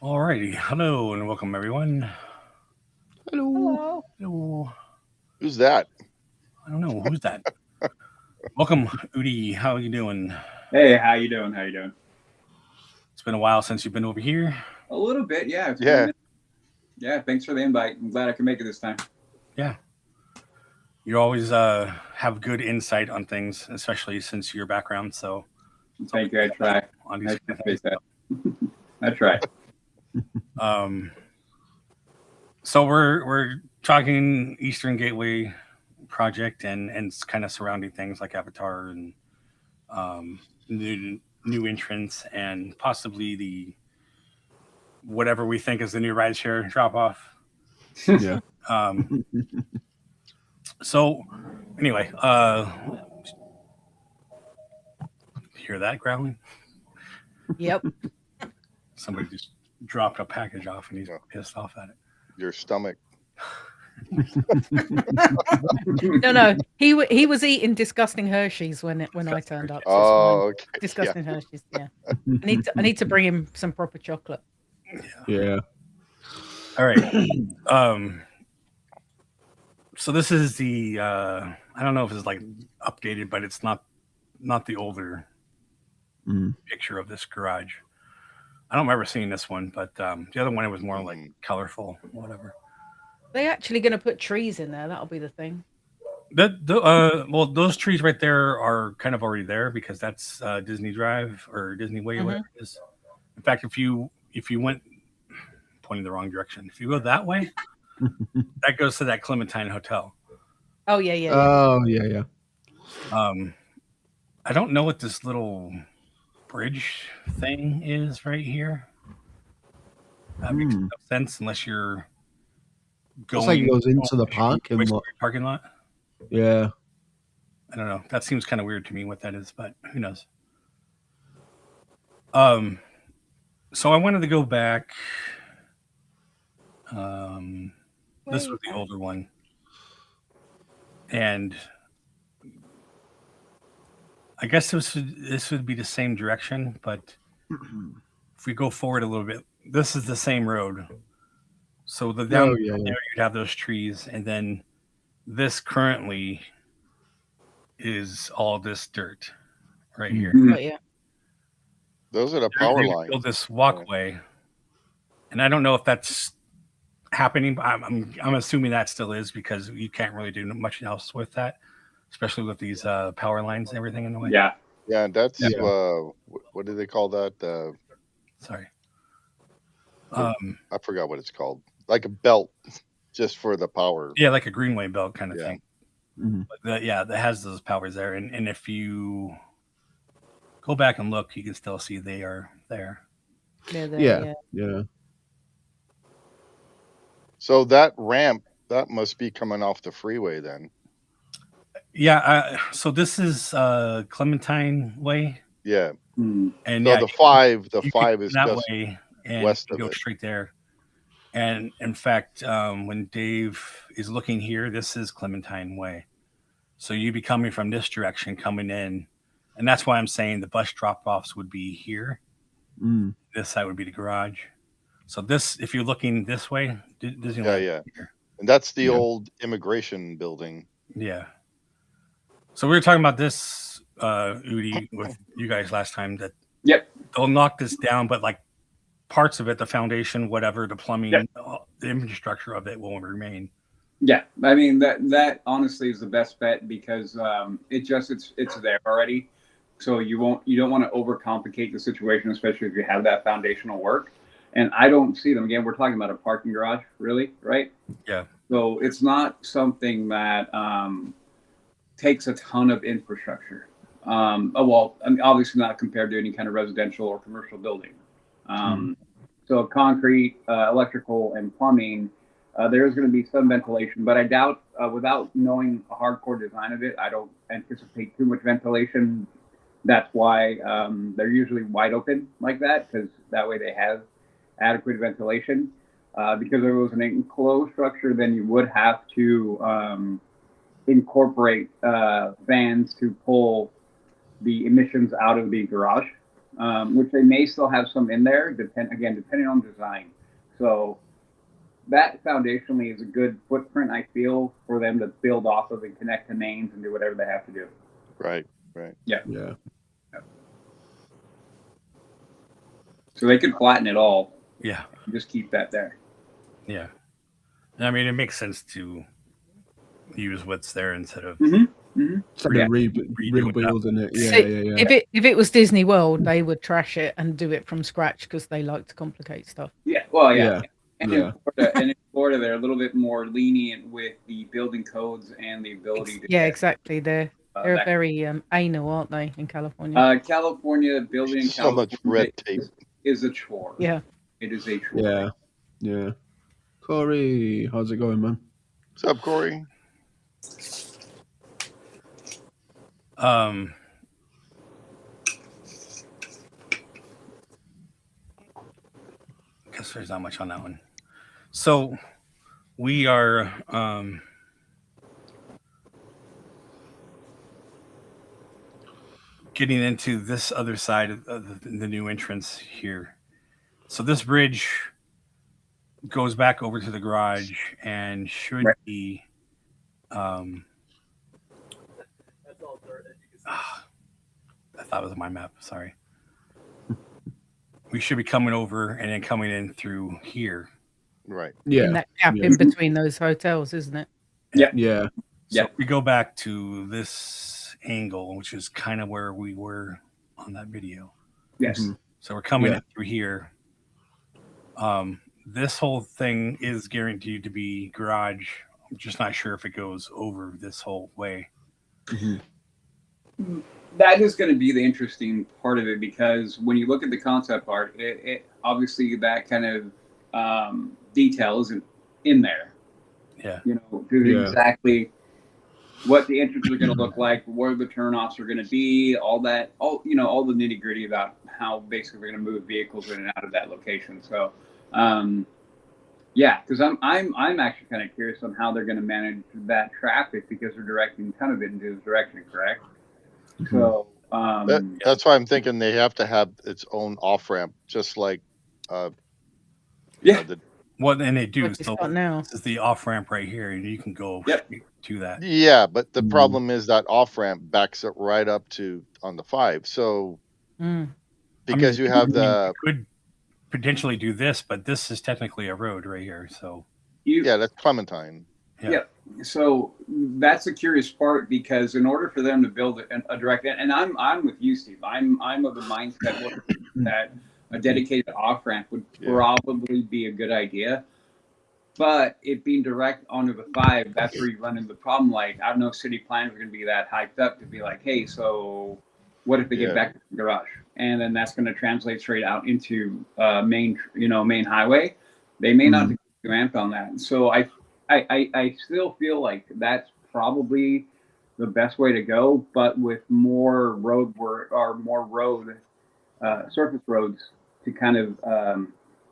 Alrighty, hello and welcome everyone. Hello. Hello. Hello. Who's that? I don't know who's that. Welcome, Udi. How are you doing? Hey, how you doing? How you doing? It's been a while since you've been over here. A little bit, yeah. It's been a Yeah. minute. Yeah, thanks for the invite. I'm glad I can make it this time. Yeah, you always have good insight on things, especially since your background. So it's always Thank you. I try. on I these kind of appreciate that. stuff. I try. Um, so we're talking Eastern Gateway project and kind of surrounding things like Avatar and new entrants and possibly the whatever we think is the new rideshare drop off. Yeah. Um, so anyway, hear that growling? Yep. Somebody just dropped a package off and he's Yeah. pissed off at it. Your stomach. No. He was eating disgusting Hershey's when I turned up. So it's fine. Oh, okay. Yeah. Disgusting Hershey's. Yeah. I need to bring him some proper chocolate. Yeah. All right. So this is the I don't know if it's like updated, but it's not the older picture of this garage. I don't remember seeing this one, but the other one it was more like colorful, whatever. They're actually going to put trees in there. That'll be the thing. Well, those trees right there are kind of already there because that's Disney Drive or Disney Way, or whatever it is. In fact, if you went pointing the wrong direction, if you go that way, that goes to that Clementine Hotel. Oh yeah. Oh yeah. I don't know what this little bridge thing is right here. That makes no sense unless you're Looks like it goes into the parking lot. Parking lot. Yeah. I don't know. That seems kind of weird to me what that is, but who knows? So I wanted to go back. This was the older one, and I guess this would be the same direction, but if we go forward a little bit, this is the same road. So the down there you'd have those trees, and then this currently is all this dirt right here. Oh yeah. Those are the power They lines. built this walkway, and I don't know if that's happening. But I'm assuming that still is because you can't really do much else with that, especially with these power lines and everything in the way. Yeah. Yeah, that's what do they call that? Sorry. I forgot what it's called. Like a belt, just for the power. Yeah, like a greenway belt kind of thing. Mm-hmm. But that has those powers there, and if you go back and look, you can still see they are there. They're there, Yeah. So that ramp that must be coming off the freeway then. Yeah. So this is Clementine Way, Yeah. Mm. and So yeah, the five you five can is that just way and west you of go it. straight there. And in fact, when Dave is looking here, this is Clementine Way. So you'd be coming from this direction, coming in, and that's why I'm saying the bus drop-offs would be here. This side would be the garage. So this, if you're looking this way, Disneyland. Yeah. Here. And that's the old immigration building. Yeah. So we were talking about this, Udi, with you guys last time that Yep. they'll knock this down, but like parts of it, the foundation, whatever, the plumbing, the infrastructure of it will remain. Yeah. I mean that honestly is the best bet because it's there already. So you don't want to overcomplicate the situation, especially if you have that foundational work. And I don't see them again. We're talking about a parking garage, really, right? Yeah. So it's not something that takes a ton of infrastructure. I mean, obviously not compared to any kind of residential or commercial building. So concrete, electrical, and plumbing, there is going to be some ventilation, but I doubt, without knowing a hardcore design of it, I don't anticipate too much ventilation. That's why they're usually wide open like that, because that way they have adequate ventilation. Because if it was an enclosed structure, then you would have to incorporate fans to pull the emissions out of the garage. which they may still have some in there, depending on design. So that foundationally is a good footprint, I feel, for them to build off of and connect to mains and do whatever they have to do. Right. Yeah. So they could flatten it all. Yeah. And just keep that there. Yeah. I mean, it makes sense to use what's there instead of rebuilding it. Yeah. If it was Disney World, they would trash it and do it from scratch because they like to complicate stuff. Yeah. Well, Yeah. And in Florida, they're a little bit more lenient with the building codes and the ability to. Yeah, exactly. They're very anal, aren't they, in California? California building in So much California red tape. is a chore. Yeah. It is a chore. Yeah. Corey, how's it going, man? What's up, Corey? Guess there's not much on that one. So we are getting into this other side of the new entrance here. So this bridge goes back over to the garage and should be I thought it was my map, sorry. We should be coming over and then coming in through here. Right. Yeah. In that gap in between those hotels, isn't it? Yeah. So we go back to this angle, which is kind of where we were on that video. Yes. Mm-hmm. So we're coming in through here. This whole thing is guaranteed to be garage. I'm just not sure if it goes over this whole way. Mm-hmm. That is going to be the interesting part of it, because when you look at the concept art, it obviously that kind of detail isn't in there. Yeah. You know, exactly what the entrances are going to look like, where the turnoffs are going to be, all the nitty gritty about how basically we're going to move vehicles in and out of that location. So, because I'm actually kind of curious on how they're going to manage that traffic, because they're directing a ton of it into this direction, correct? Mm-hmm. So that's why I'm thinking they have to have its own off ramp, just like Well, and they do. So now. This is the off ramp right here, and you can go to that. Yeah, but the problem is that off ramp backs it right up to on the 5. So because you have you could potentially do this, but this is technically a road right here. So that's Clementine. Yeah. So that's the curious part, because in order for them to build a direct, and I'm with you, Steve. I'm of the mindset that a dedicated off ramp would probably be a good idea. But it being direct onto the 5, that's where you run into the problem. Like, I don't know if city planners are going to be that hyped up to be like, hey, so what if they get back to the garage? And then that's going to translate straight out into main highway. They may not be amped on that. So I still feel like that's probably the best way to go, but with more road work or more surface roads to kind of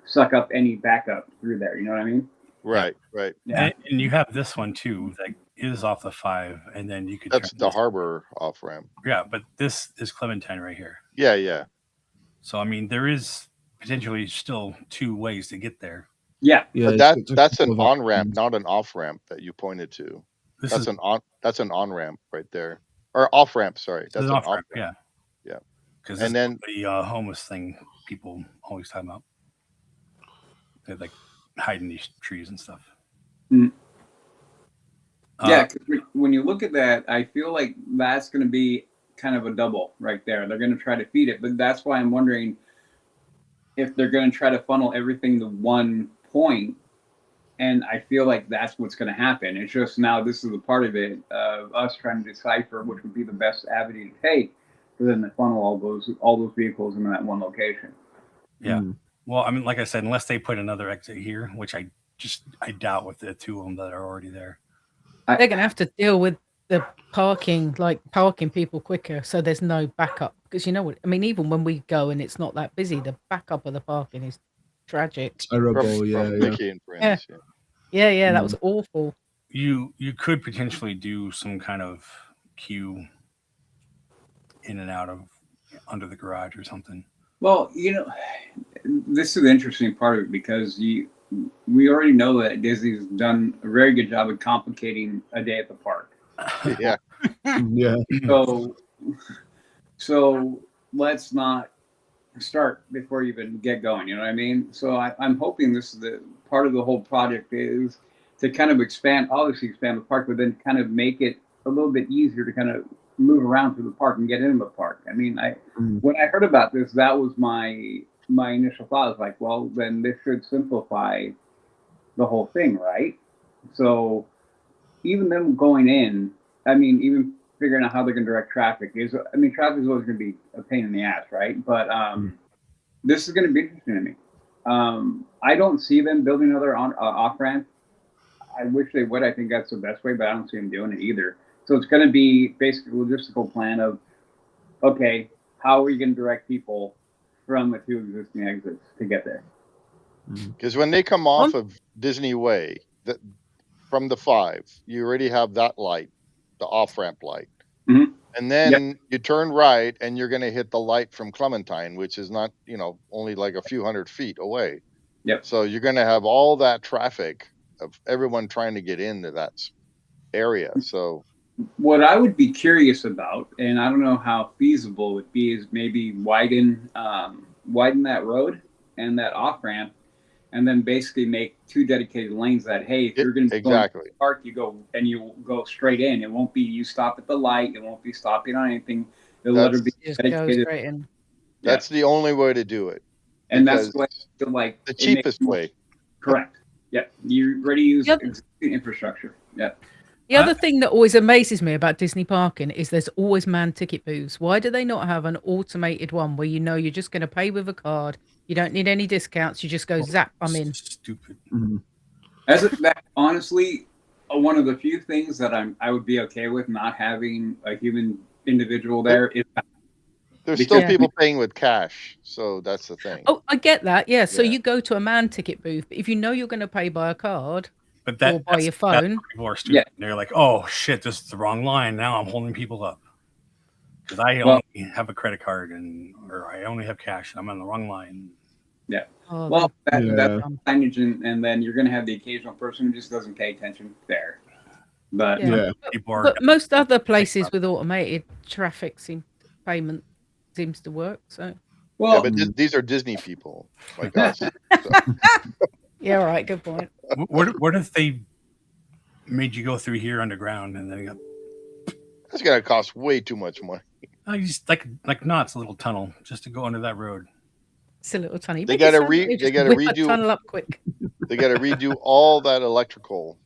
suck up any backup through there. You know what I mean? Right. Yeah. And you have this one too that is off the 5, and then you could. That's the Harbor off ramp. Yeah, but this is Clementine right here. Yeah. So I mean, there is potentially still 2 ways to get there. Yeah. But that's an on ramp, not an off ramp that you pointed to. That's an on ramp right there, or off ramp. Sorry, that's an off ramp. Yeah. Because and then the homeless thing people always talk about. They like hide in these trees and stuff. Yeah, because when you look at that, I feel like that's going to be kind of a double right there. They're going to try to feed it, but that's why I'm wondering if they're going to try to funnel everything to one point. And I feel like that's what's going to happen. It's just now this is the part of it of us trying to decipher which would be the best avenue to take, for them to funnel all those vehicles in that one location. Yeah. Well, I mean, like I said, unless they put another exit here, which I doubt with the 2 of them that are already there. They're going to have to deal with the parking people quicker, so there's no backup. Because you know what I mean, even when we go and it's not that busy, the backup of the parking is tragic. Terrible. Yeah, that was awful. You could potentially do some kind of queue in and out of under the garage or something. Well, this is the interesting part of it because we already know that Disney's done a very good job of complicating a day at the park. Yeah. Yeah. So let's not start before you even get going. You know what I mean? So I'm hoping this is the part of the whole project is to kind of expand the park, but then kind of make it a little bit easier to kind of move around through the park and get into the park. I mean, when I heard about this, that was my initial thought. I was like, well, then this should simplify the whole thing, right? So even them going in, I mean, even figuring out how they're going to direct traffic traffic is always going to be a pain in the ass, right? But this is going to be interesting to me. I don't see them building another off ramp. I wish they would. I think that's the best way, but I don't see them doing it either. So it's going to be basically a logistical plan of, okay, how are you going to direct people from the two existing exits to get there? Because when they come off of Disney Way, from the 5, you already have that light, the off-ramp light. Mm-hmm. And then you turn right and you're going to hit the light from Clementine, which is not, only like a few hundred feet away. Yep. So you're going to have all that traffic of everyone trying to get into that area. So what I would be curious about, and I don't know how feasible it would be, is maybe widen that road and that off-ramp, and then basically make 2 dedicated lanes that, hey, if you're going to go to the park, you go straight in. It won't be you stop at the light. It won't be stopping on anything. It'll literally be dedicated. Straight in. That's the only way to do it. And that's what I feel like the cheapest way. Correct. Yeah. You already use existing infrastructure. Yeah. The other thing that always amazes me about Disney parking is there's always manned ticket booths. Why do they not have an automated one where you're just going to pay with a card? You don't need any discounts. You just go zap, I'm in. Stupid. That honestly, one of the few things that I would be okay with not having a human individual there is. There's still people paying with cash, so that's the thing. Oh, I get that. Yeah. So you go to a manned ticket booth, but if you know you're going to pay by a card. But or by your phone. People are stupid. Yeah. They're like, oh shit, this is the wrong line. Now I'm holding people up because I only have a credit card or I only have cash. I'm on the wrong line. Yeah. Well, that's signage, and then you're going to have the occasional person who just doesn't pay attention there. But but most other places with automated traffic payment seems to work. So. Well, but these are Disney people like us. So. Yeah, all right. Good point. What if they made you go through here underground and then that's gonna cost way too much money. Oh, you just it's a little tunnel just to go under that road. It's a little tunnel. They got to redo tunnel up quick. They got to redo all that electrical.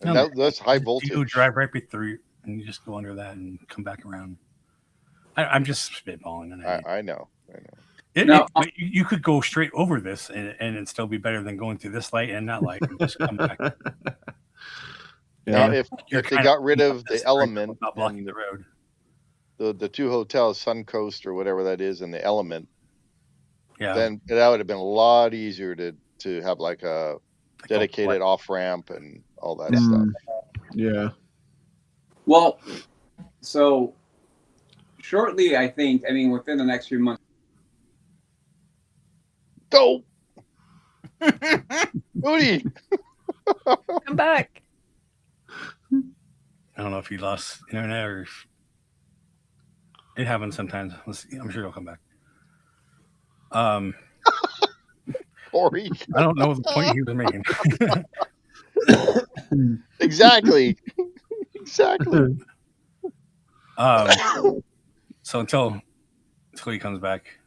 And that's high voltage. You drive right through and you just go under that and come back around. I'm just spitballing. I know. You could go straight over this and it'd still be better than going through this light and that light and just come back. Now, if they got rid of the element, not blocking the road, the 2 hotels, Suncoast or whatever that is, and the Element, then that would have been a lot easier to have like a dedicated off ramp and all that stuff. Yeah. Well, so shortly, within the next few months. Go, Moody. Come back. I don't know if you lost internet or if it happens sometimes. I'm sure it'll come back. Corey. I don't know the point he was making. Exactly. So until he comes back.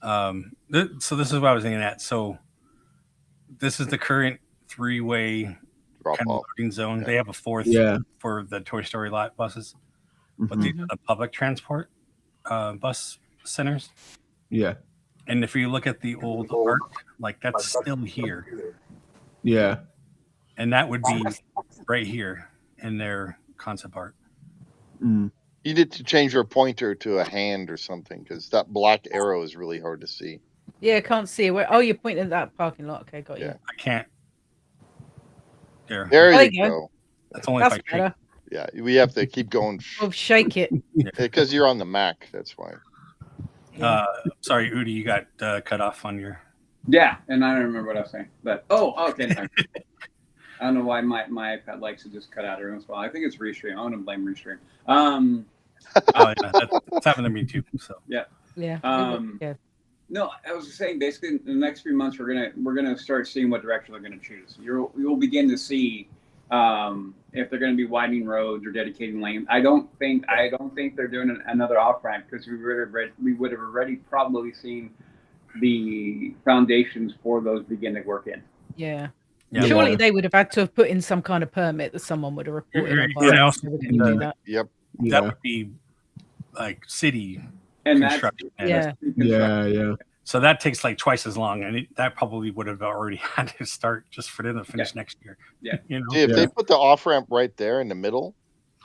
So this is what I was thinking at. So this is the current 3-way kind of loading zone. They have a 4th for the Toy Story lot buses, but these are the public transport bus centers. Yeah. And if you look at the old art, that's still here. Yeah. And that would be right here in their concept art. You need to change your pointer to a hand or something because that black arrow is really hard to see. Yeah, I can't see it. Oh, you're pointing at that parking lot. Okay, got you. I can't. There you go. That's only if I Yeah, we have to keep going Well, shake it. because you're on the Mac. That's why. Sorry, Udi, you got cut off on your. Yeah, and I don't remember what I was saying, but okay. I don't know why my iPad likes to just cut out every once in a while. I think it's Restream. I want to blame Restream. Oh yeah, that's happened to me too. So Yeah. Yeah. No, I was just saying. Basically, in the next few months, we're gonna start seeing what direction they're gonna choose. You'll begin to see if they're gonna be widening roads or dedicating lanes. I don't think they're doing another off ramp because we would have already probably seen the foundations for those begin to work in. Yeah. Yeah, Surely they would have had to have put in some kind of permit that someone would have reported on. You know, They didn't do that. Yep. that would be like city And construction. Yeah. So that takes like twice as long, and that probably would have already had to start just for them to finish next year. Yeah. You know. See, if they put the off ramp right there in the middle,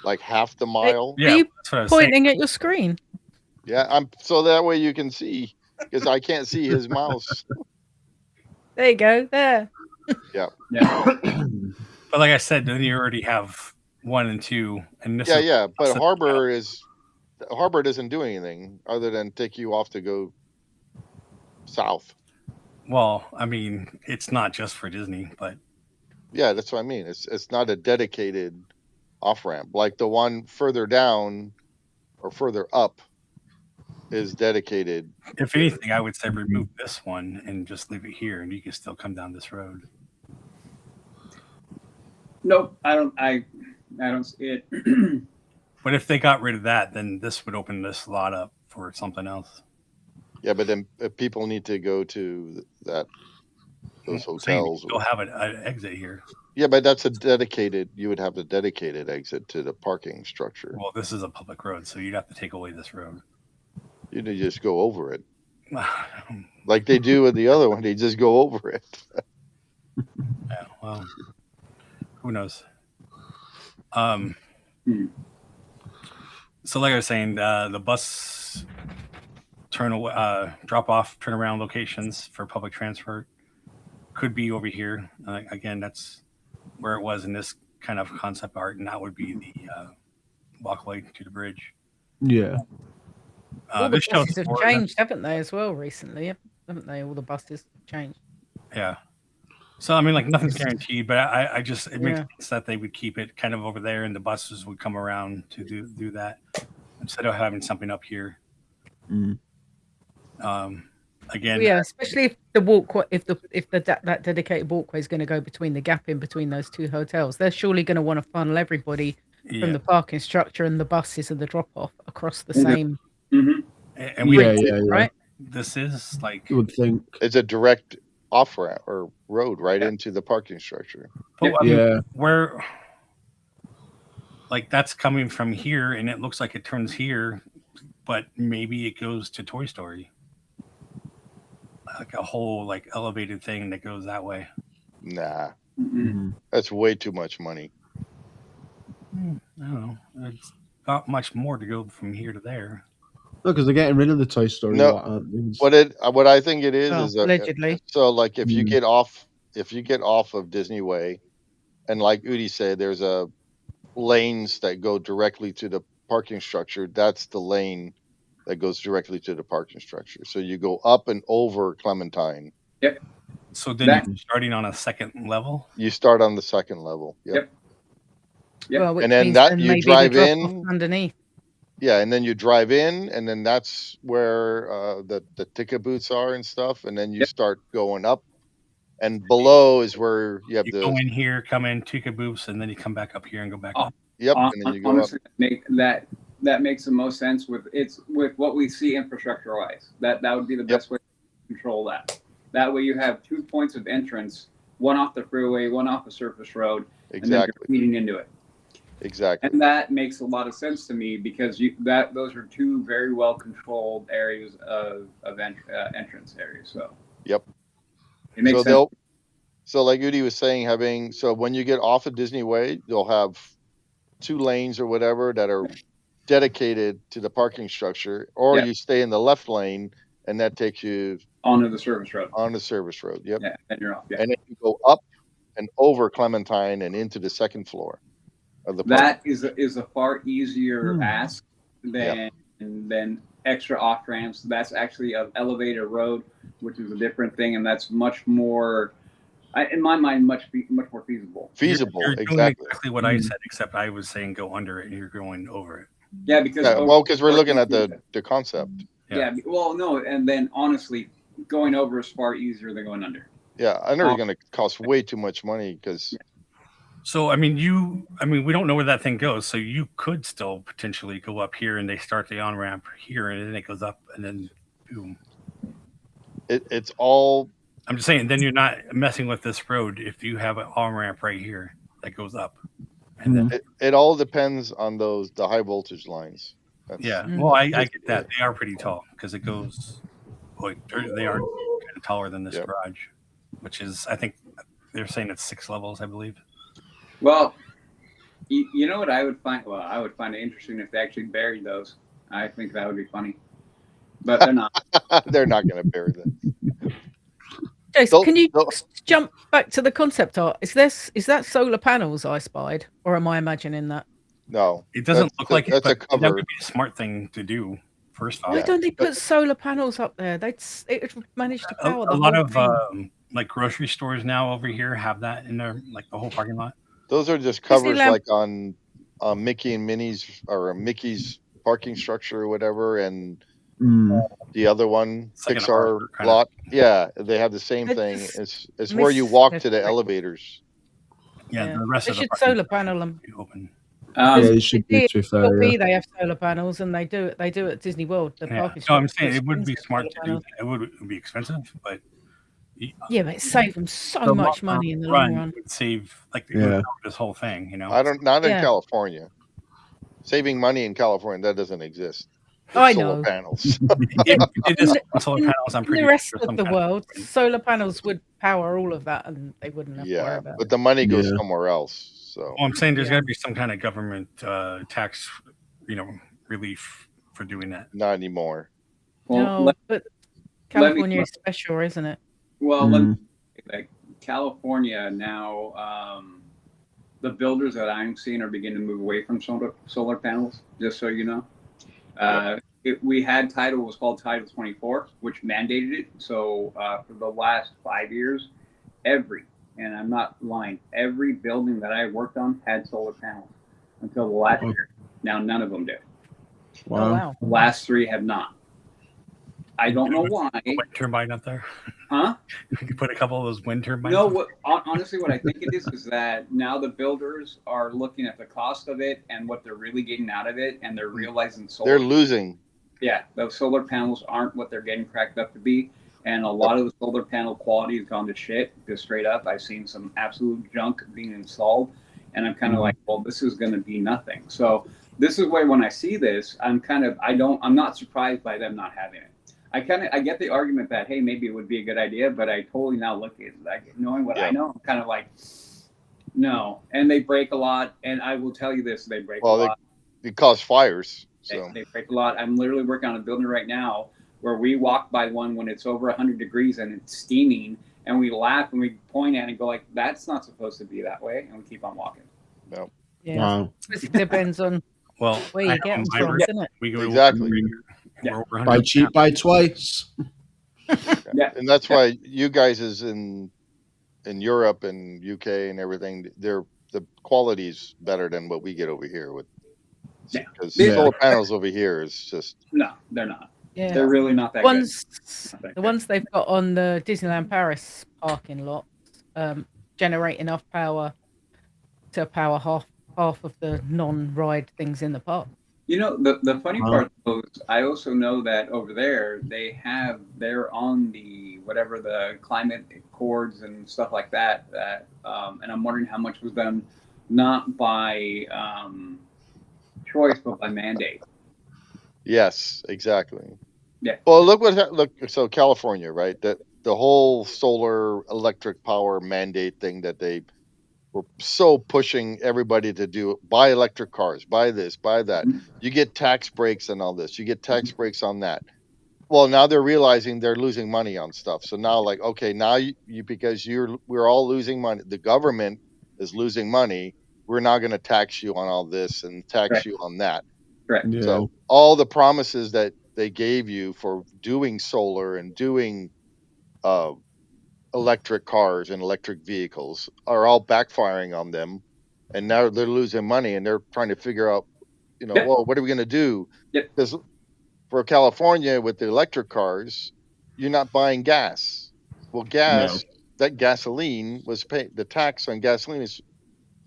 like half the mile. Yeah, Are you that's what I was saying. pointing at your screen? Yeah, so that way you can see because I can't see his mouse. There you go. There. Yeah. But like I said, then you already have 1 and 2, and this. Yeah. But Harbor doesn't do anything other than take you off to go south. Well, I mean, it's not just for Disney, but Yeah, that's what I mean. It's not a dedicated off ramp like the one further down or further up is dedicated. if anything, I would say remove this one and just leave it here, and you can still come down this road. Nope, I don't see it. But if they got rid of that, then this would open this lot up for something else. Yeah, but then people need to go to those hotels. You'll have an exit here. Yeah, but that's you would have a dedicated exit to the parking structure. Well, this is a public road, so you'd have to take away this road. You'd just go over it. Like they do with the other one. They just go over it. Yeah, well, who knows? So like I was saying, the bus drop off, turnaround locations for public transport could be over here. Again, that's where it was in this kind of concept art, and that would be the walkway to the bridge. Yeah. All the This shows buses have Florida. changed, haven't they, as well, recently? Haven't they? All the buses have changed. Yeah. So I mean, like nothing's guaranteed, but I just it makes Yeah. sense that they would keep it kind of over there, and the buses would come around to do that instead of having something up here. Mm. Again, Yeah, especially if the walkway, if that dedicated walkway is going to go between the gap in between those two hotels, they're surely going to want to funnel everybody from the parking structure and the buses and the drop off across the same. and we Right. This is like You would think. It's a direct off ramp or road right into the parking structure. But, I mean, Yeah. where like that's coming from here, and it looks like it turns here, but maybe it goes to Toy Story, like a whole like elevated thing that goes that way. Nah, Mhm. that's way too much money. I don't know. It's not much more to go from here to there. No, because they're getting rid of the Toy Story No. lot, aren't they? What I think it is Oh, is allegedly. so like if you Mm. get off of Disney Way, and like Udi said, there's a lanes that go directly to the parking structure. That's the lane that goes directly to the parking structure. So you go up and over Clementine. So then you're starting on a second level. You start on the second level. Yep. Yep. Well, which And then means that then you maybe the drive drop-off in. underneath. Yeah, and then you drive in, and then that's where the ticket booths are and stuff, and then you start going up, and below is where you have You the go in here, come in, ticket booths, and then you come back up here and go back up. yep, and then you go Honestly, that makes the most sense with what we see infrastructure wise. That would be the best way to control that. That way you have 2 points of entrance, one off the freeway, one off the surface road, and then exactly, you're feeding into it. exactly. And that makes a lot of sense to me because those are two very well controlled areas of entrance areas. So Yep. it makes So sense. so like Udi was saying, so when you get off of Disney Way, you'll have 2 lanes or whatever that are dedicated to the parking structure, or Yeah. you stay in the left lane, and that takes you Onto the service road. on the service road. Yep. Yeah, and you're off. Yeah. And then you go up and over Clementine and into the second floor. of the park. That is a far easier ask than extra off ramps. That's actually an elevated road, which is a different thing, and that's much more, in my mind, much more feasible. You're Exactly. doing exactly what I said, except I was saying go under it, and you're going over it. Yeah, because because we're looking at the concept. Yeah. Well, no, and then honestly, going over is far easier than going under. Yeah, under is going to cost way too much money because. So I mean, we don't know where that thing goes. So you could still potentially go up here, and they start the on ramp here, and then it goes up, and then boom. It's all. I'm just saying. Then you're not messing with this road if you have an on ramp right here that goes up, and then it all depends on the high voltage lines. Well, I get that they are pretty tall because it goes. Like, they are kind of taller than this garage, which is, I think they're saying it's 6 levels, I believe. Well, you know what I would find? Well, I would find it interesting if they actually buried those. I think that would be funny, but they're not. They're not going to bury them. Jason, can you jump back to the concept art? Is that solar panels I spied, or am I imagining that? No, it doesn't look like that's it. A cover. That would be a smart thing to do. First off, why don't they put solar panels up there? It managed to power a lot of like grocery stores now over here have that in their like the whole parking lot. Those are just covers like on Mickey and Minnie's or Mickey's parking structure or whatever, and the other one, like Pixar lot. Yeah, they have the same thing. It's where you walk to the elevators. Yeah, the rest they of should the solar panel them. Open. They should be too fair. They have solar panels, and they do it at Disney World. The park is I'm saying it would be smart to do that. It would be expensive, but but it saved them so much money in the long run. It would save this whole thing, you know. Not in California. Saving money in California, that doesn't exist. I solar know. panels. It is solar panels. I'm pretty the rest sure of the world, solar panels would power all of that, and they wouldn't have to worry about but the money goes somewhere else. So I'm saying there's got to be some kind of government tax, relief for doing that. Not anymore. Well, but California is special, isn't it? Well, like California now, the builders that I'm seeing are beginning to move away from solar panels. Just so you know, we had Title was called Title 24, which mandated it. So for the last 5 years, and I'm not lying, every building that I worked on had solar panels until the last year. Now none of them do. Wow. The last 3 have not. I don't know why. Wind turbine up there? Huh? You could put a couple of those wind turbines. No, honestly, what I think it is that now the builders are looking at the cost of it and what they're really getting out of it, and they're realizing they're losing. Yeah, those solar panels aren't what they're getting cracked up to be, and a lot of the solar panel quality has gone to shit. Just straight up, I've seen some absolute junk being installed, and I'm kind of like, well, this is going to be nothing. So this is why when I see this, I'm not surprised by them not having it. I get the argument that, hey, maybe it would be a good idea, but I totally now look at it, like, knowing what I know, I'm kind of like, no. And they break a lot, and I will tell you this, they break a lot. They cause fires. So. They break a lot. I'm literally working on a building right now where we walk by one when it's over 100 degrees and it's steaming, and we laugh and we point at it and go like, that's not supposed to be that way, and we keep on walking. No. Yeah. Wow. It depends on where you get them from, isn't it? Exactly. Buy cheap, buy twice. And that's why you guys is in Europe and UK and everything, the quality's better than what we get over here with. Because solar panels over here is just they're not. Yeah. They're really not that good. The ones they've got on the Disneyland Paris parking lot generate enough power to power half of the non-ride things in the park. You know, the funny part is I also know that over there they're on the whatever the climate accords and stuff like that and I'm wondering how much was done not by choice but by mandate. Yes, exactly. Yeah. Well, so California, right? That the whole solar electric power mandate thing that they were so pushing everybody to buy electric cars, buy this, buy that. Mm-hmm. You get tax breaks and all this. You get tax breaks on that. Well, now they're realizing they're losing money on stuff. So now, like, okay, now you because we're all losing money. The government is losing money. we're not going to tax you on all this and tax you on that. Correct. Yeah. So all the promises that they gave you for doing solar and doing electric cars and electric vehicles are all backfiring on them, and now they're losing money, and they're trying to figure out, Yep. well, what are we going to do? Yep. Because for California with the electric cars, you're not buying gas. Well, that gasoline was the tax on gasoline is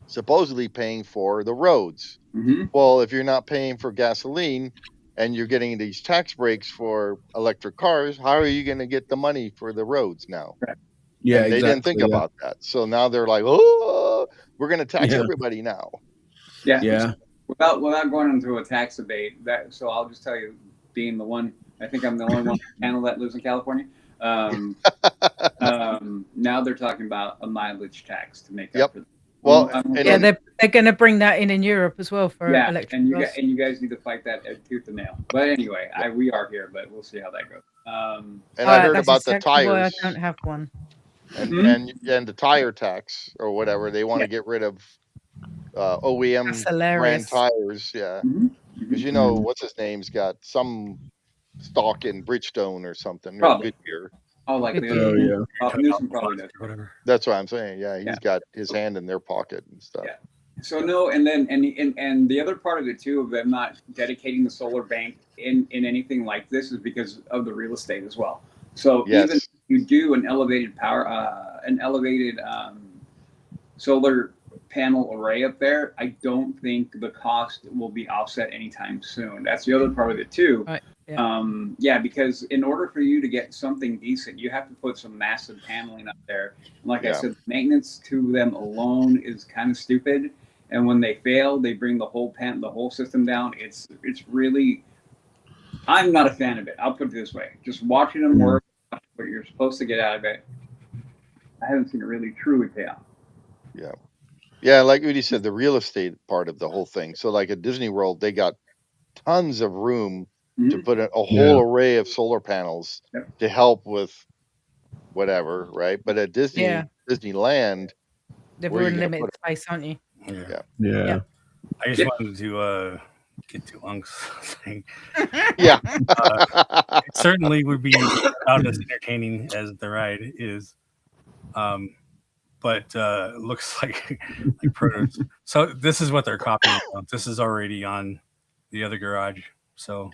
supposedly paying for the roads. Mm-hmm. Well, if you're not paying for gasoline and you're getting these tax breaks for electric cars, how are you going to get the money for the roads now? Correct. Yeah, and they didn't think exactly, about that. So now they're like, oh, we're going to tax Yeah. everybody now. Yeah. Yeah. Without going into a tax debate, so I'll just tell you, being the one, I think I'm the only one on the panel that lives in California. Now they're talking about a mileage tax to make up for that. Well, yeah, they're going to bring that in Europe as well for electric cars. And you guys need to fight that tooth and nail. But anyway, we are here, but we'll see how that goes. And I heard about exactly the tires. why I don't have one. And the tire tax or whatever. They want to get rid of OEM brand tires. Yeah. Because what's his name's got some stock in Bridgestone or something. Probably. Or Goodyear. Oh, like Newsom probably does. Whatever. That's what I'm saying. Yeah, he's got his hand in their pocket and stuff. Yeah. So no, and then and the other part of it too of them not dedicating the solar bank in anything like this is because of the real estate as well. So even if you do an elevated solar panel array up there, I don't think the cost will be offset anytime soon. That's the other part of it too. Right. Yeah. Because in order for you to get something decent, you have to put some massive paneling up there. And like I said, maintenance to them alone is kind of stupid. And when they fail, they bring the whole system down. It's really, I'm not a fan of it. I'll put it this way: just watching them work, what you're supposed to get out of it, I haven't seen it really truly pay off. Yeah. Yeah, like Udi said, the real estate part of the whole thing. So like at Disney World, they got tons of room to put a whole array of solar panels to help with whatever, right? But at Disneyland, they've already limited space, aren't you? Yeah. I just wanted to get to Unk's thing. Yeah. It certainly would be about as entertaining as the ride is. But looks like produce. So this is what they're copying. This is already on the other garage. So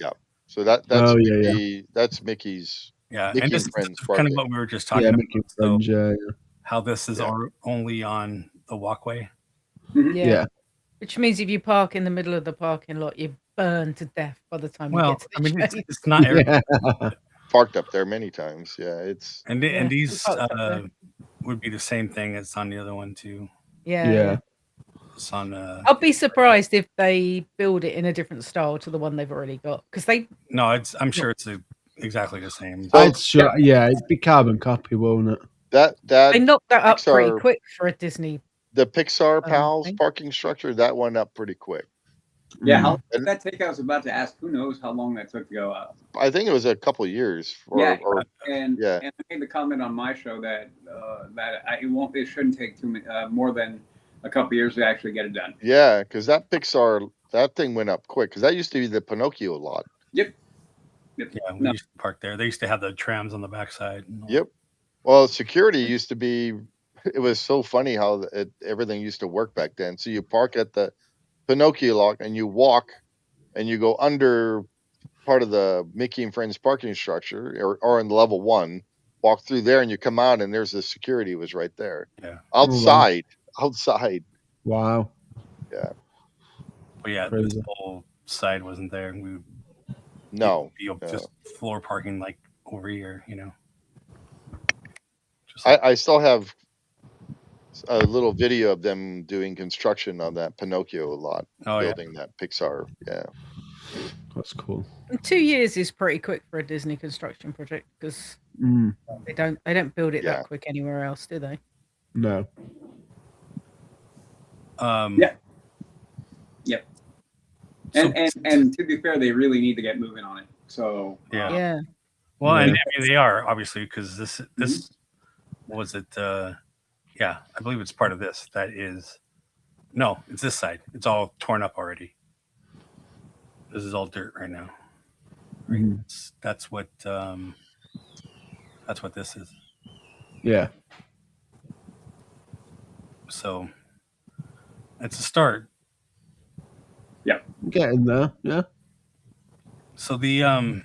so that's that's Mickey's. Yeah, Mickey and this is kind of what we were just talking about. So how this is only on the walkway. Yeah. Which means if you park in the middle of the parking lot, you burn to death by the time you get to the shade. It's not parked up there many times. Yeah, it's and these would be the same thing as on the other one too. Yeah. It's on. I'll be surprised if they build it in a different style to the one they've already got because they. No, I'm sure it's exactly the same. It'd be carbon copy, won't it? They knocked that up pretty quick for a Disney. The Pixar Pals parking structure that went up pretty quick. Yeah, how did that take? I was about to ask. Who knows how long that took to go up? I think it was a couple of years. And I made the comment on my show that it shouldn't take more than a couple of years to actually get it done. Yeah, because that thing went up quick. Because that used to be the Pinocchio lot. Yep. Yeah, we used to park there. They used to have the trams on the backside. Yep. Well, security used to be. It was so funny how everything used to work back then. So you park at the Pinocchio lot and you walk and you go under part of the Mickey and Friends parking structure or in level 1, walk through there and you come out and there's the security was right there. Yeah. Outside. Wow. Yeah. But yeah, this whole side wasn't there. Just floor parking like over here, I still have a little video of them doing construction on that Pinocchio lot, building that Pixar. Yeah, that's cool. And 2 years is pretty quick for a Disney construction project because they don't build it that quick anywhere else, do they? No. Yep. And to be fair, they really need to get moving on it. So yeah. Well, and I mean, they are obviously because this was it. I believe it's part of this. That is No, it's this side. It's all torn up already. This is all dirt right now. Right? Mhm. That's what this is. Yeah. So it's a start. Getting there. Yeah. So the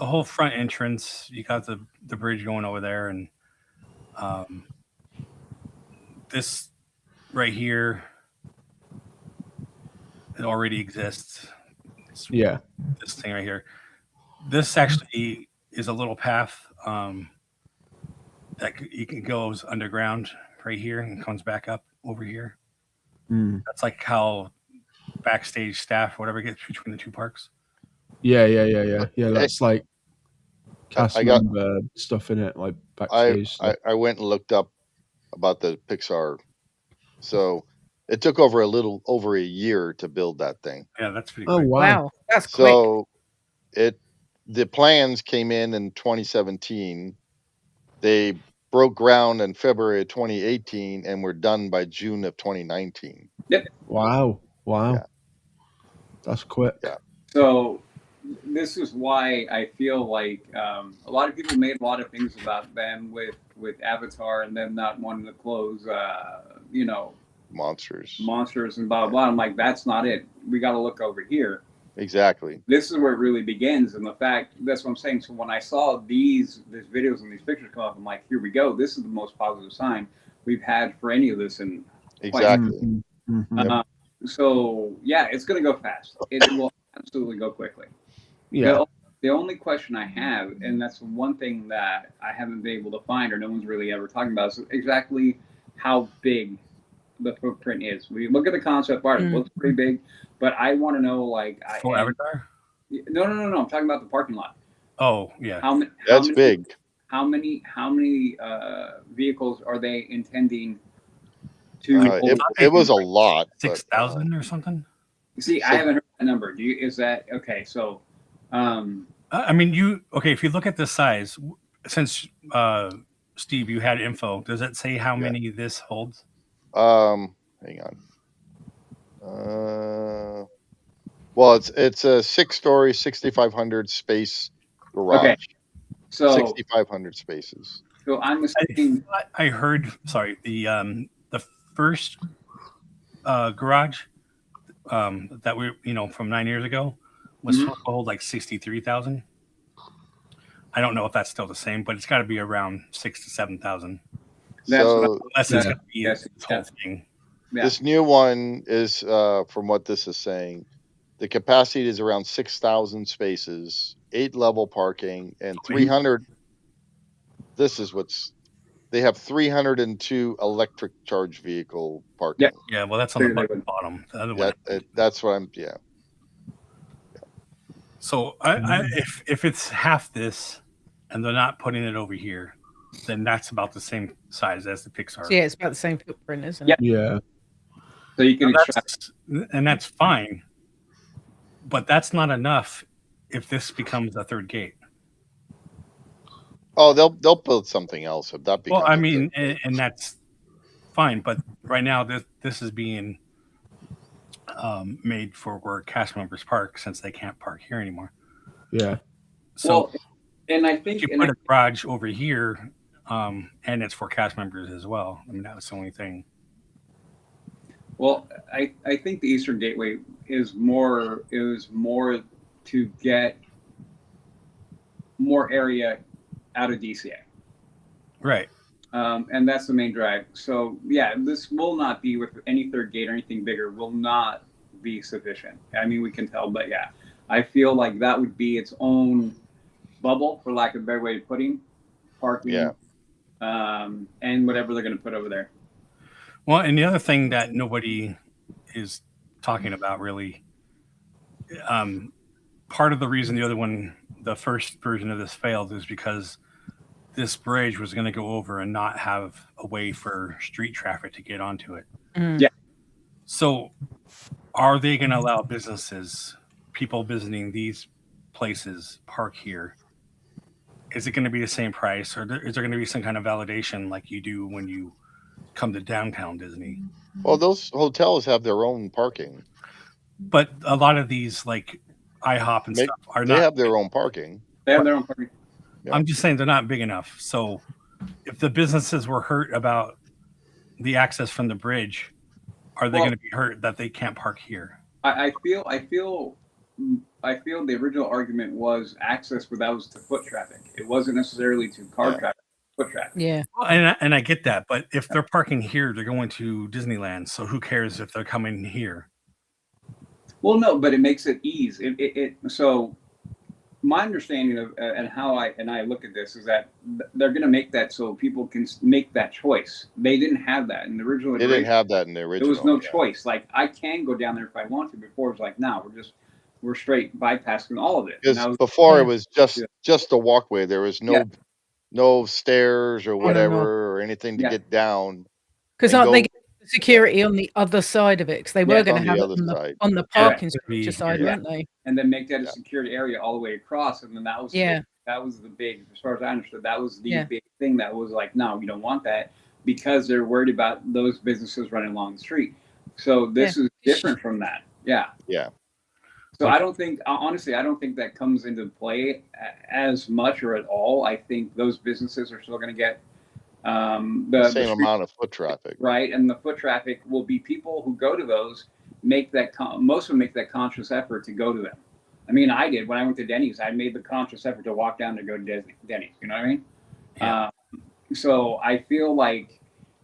whole front entrance, you got the bridge going over there, and this right here, it already exists. Yeah. This thing right here. This actually is a little path that you can goes underground right here and comes back up over here. Mm. That's like how backstage staff, whatever, gets between the two parks. Yeah. That's like cast I got- member stuff in it, like backstage stuff. I went and looked up about the Pixar. So it took over a year to build that thing. Yeah, that's pretty Oh quick. wow. Wow, that's quick. So the plans came in 2017. They broke ground in February of 2018 and were done by June of 2019. Wow. Yeah. That's quick. Yeah. So this is why I feel like a lot of people made a lot of things about them with Avatar and them not wanting to close, monsters and blah, blah, blah. I'm like, that's not it. We got to look over here. Exactly. This is where it really begins. And the fact, that's what I'm saying. So when I saw these videos and these pictures come up, I'm like, here we go. This is the most positive sign we've had for any of this. And Exactly. Mhm. so, yeah, it's going to go fast. It will absolutely go quickly. Yeah. The only question I have, and that's one thing that I haven't been able to find or no one's really ever talking about, is exactly how big the footprint is. We look at the concept art, it looks pretty big, but I want to know, like... For Avatar? No. I'm talking about the parking lot. Oh, yeah. That's big. How many vehicles are they intending to... It was a lot. 6,000 or something? See, I haven't heard that number. Is that... Okay, so... I mean, if you look at the size, since Steve, you had info, does it say how many this holds? Hang on. Well, it's a 6-story, 6,500 space garage. Okay. So 6,500 spaces. So I'm assuming... I heard. Sorry, the first garage that we from 9 years ago was supposed to hold like 63,000. I don't know if that's still the same, but it's got to be around 6,000 to 7,000. So unless it's going to be this whole thing. Yeah. This new one is, from what this is saying, the capacity is around 6,000 spaces, 8-level parking, and 300. This is they have 302 electric charge vehicle parking. Yeah, well, that's on the bottom. The other one. That's what I'm. Yeah. So if it's half this, and they're not putting it over here, then that's about the same size as the Pixar. So yeah, it's about the same footprint, isn't it? Yeah. So you can and that's fine, but that's not enough if this becomes a third gate. Oh, they'll build something else if that becomes. Well, I mean, and that's fine, but right now this is being made for where cast members park, since they can't park here anymore. Yeah. So, and I think if you put a garage over here, and it's for cast members as well. I mean, that was the only thing. Well, I think the Eastern Gateway is more to get more area out of DCA. Right. And that's the main drive. So yeah, this will not be with any third gate or anything bigger will not be sufficient. I mean, we can tell, but yeah, I feel like that would be its own bubble, for lack of a better way of putting parking. Yeah. And whatever they're going to put over there. Well, and the other thing that nobody is talking about really, part of the reason the first version of this failed is because this bridge was going to go over and not have a way for street traffic to get onto it. Yeah. So are they going to allow people visiting these places, park here? Is it going to be the same price, or is there going to be some kind of validation like you do when you come to downtown Disney. Well, those hotels have their own parking. But a lot of these, like IHOP and stuff, are They not. have their own parking. They have their own parking. Yeah. I'm just saying they're not big enough. So if the businesses were hurt about the access from the bridge, are they going to be hurt that they can't park here? I feel the original argument was access, but that was to foot traffic. It wasn't necessarily to car traffic, foot traffic. Yeah. Well, and I get that, but if they're parking here, they're going to Disneyland. So who cares if they're coming here? Well, no, but it makes it ease. So my understanding of and how I look at this is that they're going to make that so people can make that choice. They didn't have that in the original. They didn't have that in the original. There was no choice. Like I can go down there if I want to. Before it was like, no, we're straight bypassing all of it. Because before it was just a walkway. There was no stairs or whatever or anything to get down. Because aren't they getting security on the other side of it? Because they were going to have it on the parking structure side, weren't they? And then make that a security area all the way across. And then that was that was the big, as far as I understood, that was the big thing that was like, no, we don't want that because they're worried about those businesses running along the street. So this is different from that. Yeah. Yeah. So I don't think, honestly, I don't think that comes into play as much or at all. I think those businesses are still going to get the same amount of foot traffic. Right. And the foot traffic will be people who go to those, most of them make that conscious effort to go to them. I mean, I did when I went to Denny's. I made the conscious effort to walk down to go to Denny's. You know what I mean? Yeah. So I feel like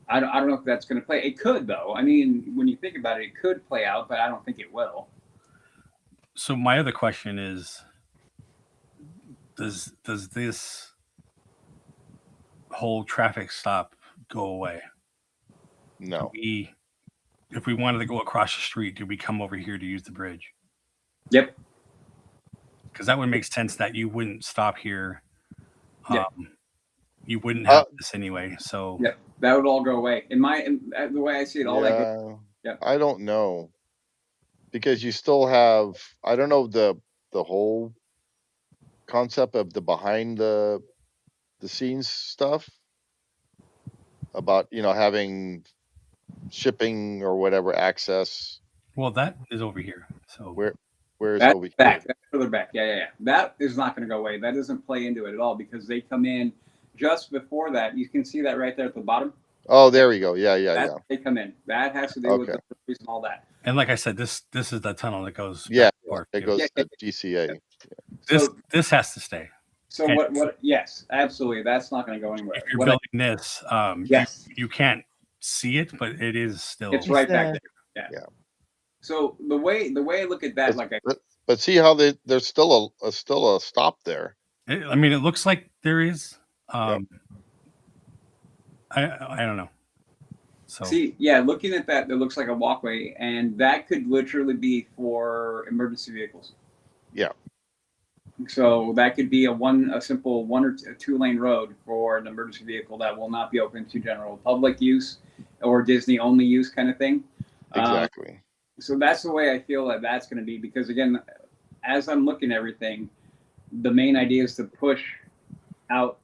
I don't know if that's going to play. It could, though. I mean, when you think about it, it could play out, but I don't think it will. So my other question is, does this whole traffic stop go away? No. If we wanted to go across the street, do we come over here to use the bridge? Yep. Because that would make sense that you wouldn't stop here. You wouldn't have this anyway. So that would all go away. The way I see it, all that goes. Yeah. I don't know. Because you still have, I don't know the whole concept of the behind the scenes stuff about, having shipping or whatever access. Well, that is over here. So where is that's over back? here? That's further back. Yeah. That is not going to go away. That doesn't play into it at all because they come in just before that. You can see that right there at the bottom. Oh, there we go. Yeah. They come in. That has to do with the police and all that. And like I said, this is the tunnel that goes. Yeah, it goes to GCA. Yeah. This has to stay. So what? Yes, absolutely. That's not going to go anywhere. If you're building this, you can't see it, but it is still. It's right back there. Yeah. So the way I look at that, but see how there's still a stop there. I mean, it looks like there is. I don't know. So looking at that, it looks like a walkway, and that could literally be for emergency vehicles. Yeah. So that could be a simple 1 or 2 lane road for an emergency vehicle that will not be open to general public use or Disney only use kind of thing. Exactly. So that's the way I feel that that's going to be, because again, as I'm looking at everything, the main idea is to push out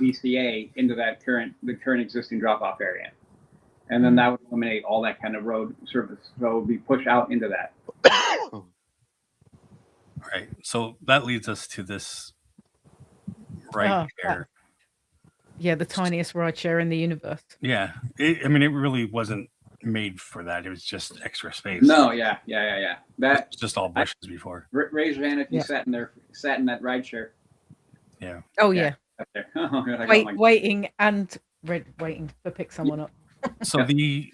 BCA into the current existing drop-off area. And then that would eliminate all that kind of road surface. So it would be pushed out into that. All right. So that leads us to this right here. Yeah, the tiniest ride share in the universe. Yeah. It really wasn't made for that. It was just extra space. No, yeah. That's just all bushes before. Raise your hand if you sat in that ride share. Yeah. Oh, yeah. Waiting to pick someone up. So the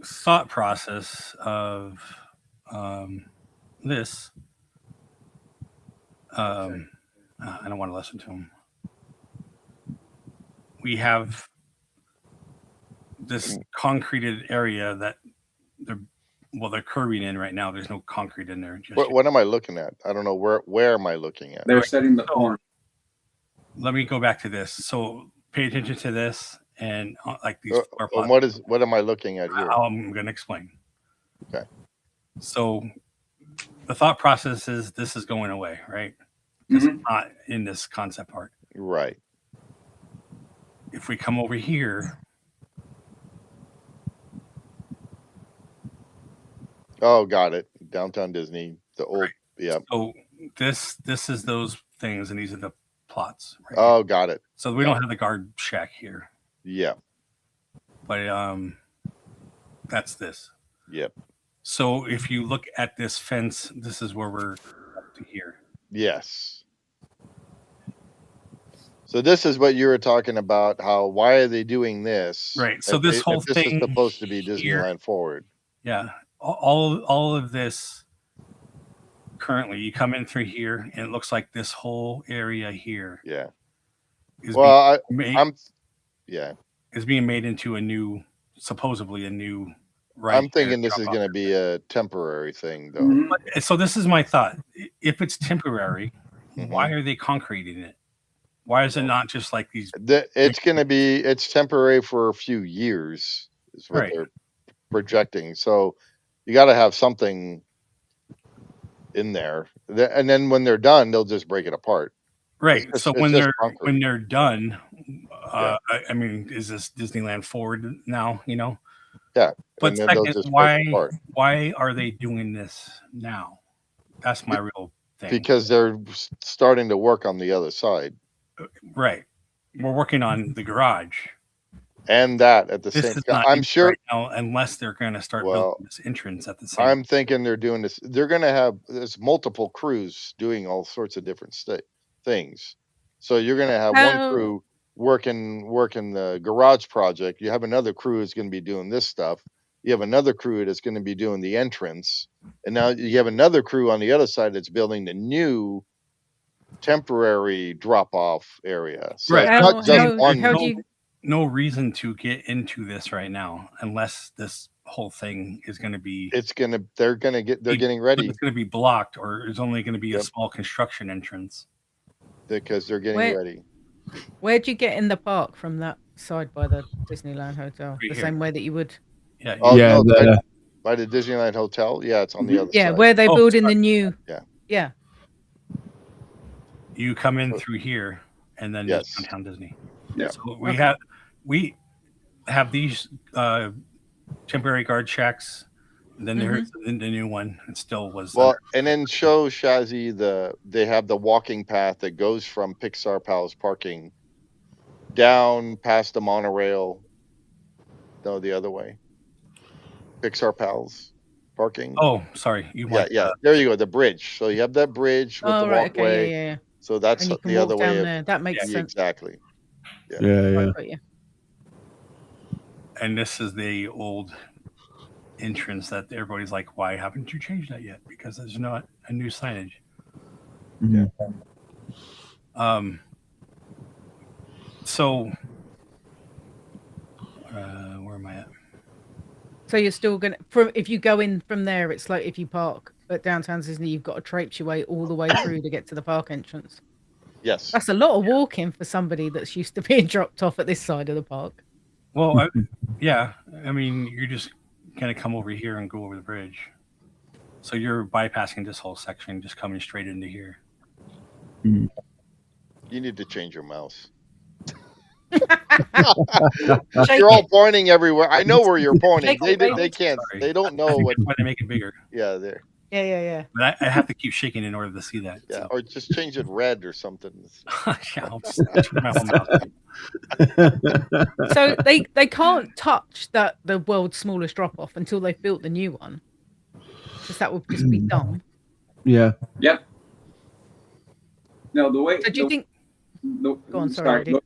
thought process of this, I don't want to listen to him. We have this concreted area that they're curving in right now. There's no concrete in there. What am I looking at? I don't know where am I looking at? They're setting the corner. Let me go back to this. So pay attention to this and like these. What am I looking at here? I'm going to explain. Okay. So the thought process is this is going away, right? Because it's not in this concept part. Right. If we come over here, Oh, got it. Downtown Disney, the old, yeah. So this is those things, and these are the plots. Right Oh, here. got it. So we don't have the guard shack here, Yeah. but that's this. Yep. So if you look at this fence, this is where we're up to here. Yes. So this is what you were talking about. Why are they doing this? Right. So this whole this thing is supposed to be here- Disneyland Forward. Yeah. All of this currently, you come in through here, and it looks like this whole area here Yeah. is Well, yeah, is being made into supposedly a new. Right. I'm thinking this is going to be a temporary thing, though. Mhm. So this is my thought. If it's temporary, Mhm. why are they concreting it? Why is it not just like these? It's temporary for a few years, is what Right. they're projecting. So you got to have something in there, and then when they're done, they'll just break it apart. Right. It's So just when concrete. they're done, Yeah. I mean, is this Disneyland Forward now? Yeah. But And then they'll second, just break it apart. why are they doing this now? That's my real thing. Because they're starting to work on the other side. Right. We're working on the garage. And that at the This same is time, not I'm in sure. right now, unless they're going to start building this entrance at the same. I'm thinking they're doing this. They're going to have there's multiple crews doing all sorts of different things. So you're going to have one crew working the garage project. You have another crew that's going to be doing this stuff. You have another crew that's going to be doing the entrance, and now you have another crew on the other side that's building the new temporary drop-off area. So Right. it's not just one. No reason to get into this right now unless this whole thing is going to be. They're getting ready. It's going to be blocked, or there's only going to be a small construction entrance. Because they're getting ready. Where'd you get in the park from that side by the Disneyland Hotel? Right the here. same way that you would. Yeah. No, by the Disneyland Hotel. Yeah, it's on the other side. Yeah, where they're building the new. Yeah. Yeah. You come in through here, and then there's downtown Disney. Yeah. So we have these temporary guard shacks. And then there's the new one. It still was. And then show Shazzy they have the walking path that goes from Pixar Palace parking down past the monorail. No, the other way. Pixar Palace parking. Oh, sorry. Yeah. There you go. The bridge. So you have that bridge with the walkway. Okay, yeah. So that's the other way. There. That makes sense. Exactly. Yeah. And this is the old entrance that everybody's like, why haven't you changed that yet? Because there's not a new signage. Yeah. So where am I at? So you're still gonna if you go in from there, it's like if you park at downtown Disney, you've got to traipse your way all the way through to get to the park entrance. Yes. That's a lot of walking for somebody that's used to being dropped off at this side of the park. Well, I mean, you're just gonna come over here and go over the bridge. So you're bypassing this whole section, just coming straight into here. You need to change your mouse. You're all pointing everywhere. I know where you're pointing. They can't. Sorry. They don't know what. Why they make it bigger? Yeah, there. Yeah. But I have to keep shaking in order to see that. Yeah, so. or just change it red or something. Yeah, I'll just turn my whole mouse. So they can't touch the world's smallest drop off until they've built the new one, because that would just be dumb. Yeah. Yep. No, the way. So do you think? Go on, sorry. The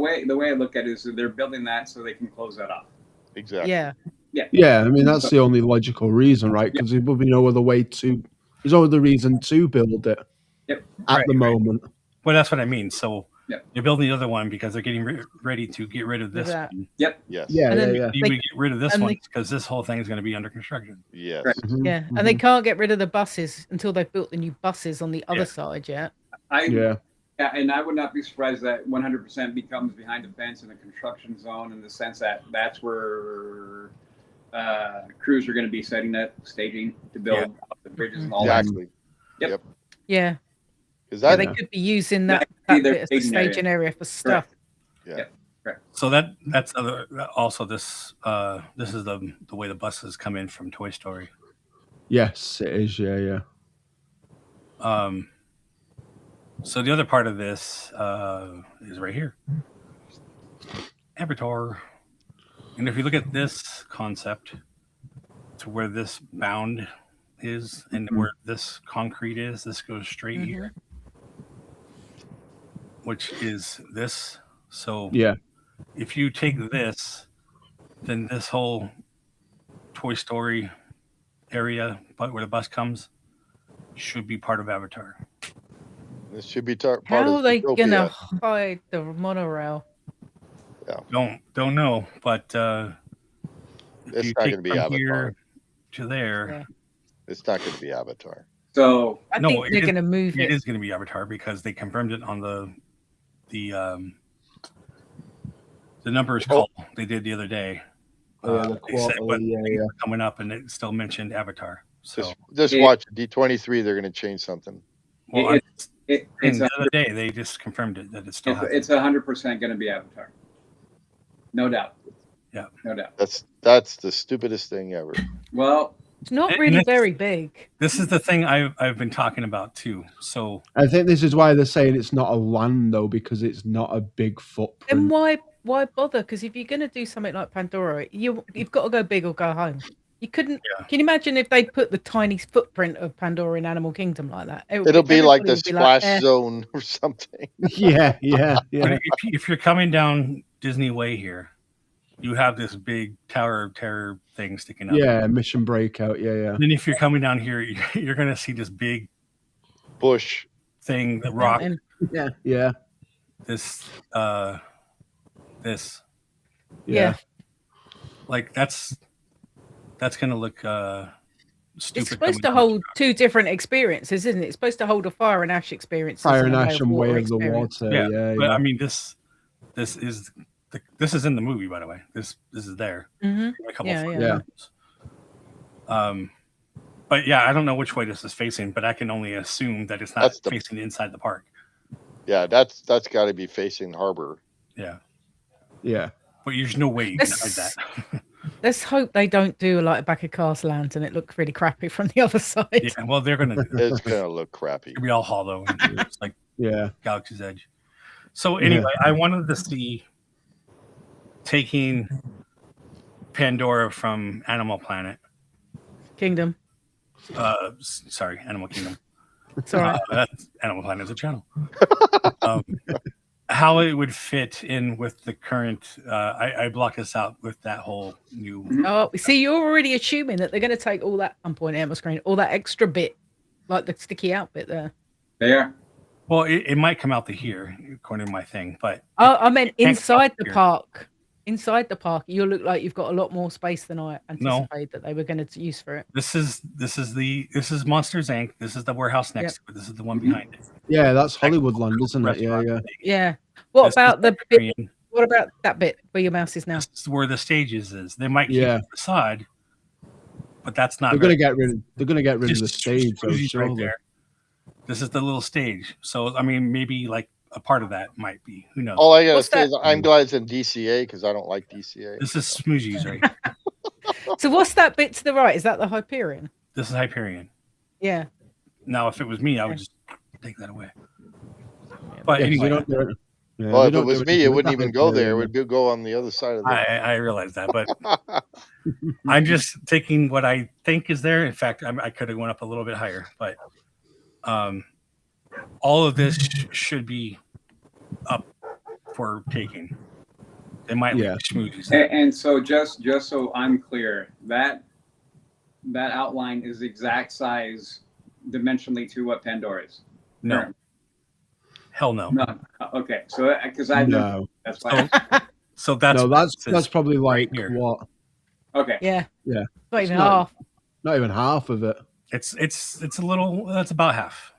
way I look at it is that they're building that so they can close that off. Exactly. Yeah. Yeah, I mean that's the only logical reason, right? Because there would be no other way to. There's no other reason to build it. Yep. At the moment. Well, that's what I mean. So they're building the other one because they're getting ready to get rid of this one. Yep. Yes. Yeah. You would get rid of this one because this whole thing is going to be under construction. Yes. Right. Yeah, and they can't get rid of the buses until they've built the new buses on the other side yet. Yeah, and I would not be surprised that 100% becomes behind a fence in a construction zone, in the sense that that's where crews are going to be setting up staging to build the bridges and all Exactly. that. Yep. Yeah. Because they could be using that bit as the staging area for stuff. Yeah. Correct. So that's also this. This is the way the buses come in from Toy Story. Yes, it is. Yeah. So the other part of this is right here, Avatar. And if you look at this concept to where this bound is and where this concrete is, this goes straight here, which is this. So Yeah. if you take this, then this whole Toy Story area, but where the bus comes, should be part of Avatar. This should be part How of are they Zootopia. gonna hide the monorail? Don't know, but if It's you not take going to be from Avatar. here to there, Yeah. It's not going to be Avatar. So I No, think it they're is- gonna move it it. is going to be Avatar because they confirmed it on the numbers call they did the other day. The They said what quarterly, things are coming up, and it still mentioned Avatar. So, Just watch D23. They're going to change something. well, it's the other day they just confirmed it that it's still happening. it's 100% going to be Avatar. No doubt. Yeah. No doubt. That's the stupidest thing ever. Well, It's not And really it's- very big. This is the thing I've been talking about too. So I think this is why they're saying it's not a land though, because it's not a big footprint. Then why bother? Because if you're gonna do something like Pandora, you've got to go big or go home. You couldn't. Yeah. Can you imagine if they put the tiny footprint of Pandora in Animal Kingdom like that? It'll be like everybody the would be like, splash zone or something. Yeah. but if you're coming down Disney Way here, you have this big Tower of Terror thing sticking up. Yeah, Mission Breakout. Yeah. And then if you're coming down here, you're going to see this big Bush. thing, the rock, mountain. Yeah. this, Yeah. like that's going to look stupid. It's supposed to coming down hold two different experiences, isn't it? It's supposed to hold a fire and ash experience. Fire and and a Ash and Way of the experience. Water. Yeah, but Yeah. I mean this is in the movie, by the way. This is there. Mhm. A couple Yeah, of yeah. photos. But yeah, I don't know which way this is facing, but I can only assume that it's not That's the- facing inside the park. Yeah, that's got to be facing Harbor. Yeah, Yeah. but there's no way you can hide Let's- that. Let's hope they don't do like back of Castle Lands and it looks really crappy from the other side. Yeah, well, they're gonna It's going to look crappy. be all hollow and it's like Yeah. Galaxy's Edge. So anyway, I wanted to see taking Pandora from Animal Planet. Kingdom. Sorry, Animal Kingdom. It's all right. That's Animal Planet is a channel. How it would fit in with the current, I block this out with that whole new. Oh, see, you're already assuming that they're going to take all that. I'm pointing at my screen. All that extra bit, like the sticky out bit there. there. Well, it might come out to here, according to my thing, but Oh, I meant can't inside come the here. park. Inside the park, you look like you've got a lot more space than I anticipated that they were going to use for it. this is Monsters Inc. This is the warehouse next to it. This is the one behind it. Yeah, that's Hollywoodland, isn't it? Yeah. Restaurant. Yeah. What This is about the bit? Korean. What about that bit where your mouse is now? This is where the stages is. They might keep Yeah. the facade, but that's not. They're very- gonna get rid. They're gonna get rid of the Just stage. though, Susie's right surely. there. This is the little stage. So I mean, maybe like a part of that might be. Who knows? All I got to What's say that? is I'm glad it's in DCA because I don't like DCA. This is Smoozies right here. So what's that bit to the right? Is that the Hyperion? This is Hyperion. Yeah. Now, if it was me, I would just take that away. But Yeah, 'cause anyway, they don't do it- yeah, Well, they if it don't was do me, anything it with wouldn't that even go there. It Hyperion. would go on the other side of the. I realize that, but I'm just taking what I think is there. In fact, I could have went up a little bit higher, but all of this should be up for taking. They might Yeah. leave Schmoozies. And so just so I'm clear, that outline is the exact size dimensionally to what Pandora is. No, hell no. No. Okay. So because I know No, that's why. So that's no, what this that's is. probably like here. what? Okay. Yeah. Yeah. Not even not- half. Not even half of it. It's a little. That's about half.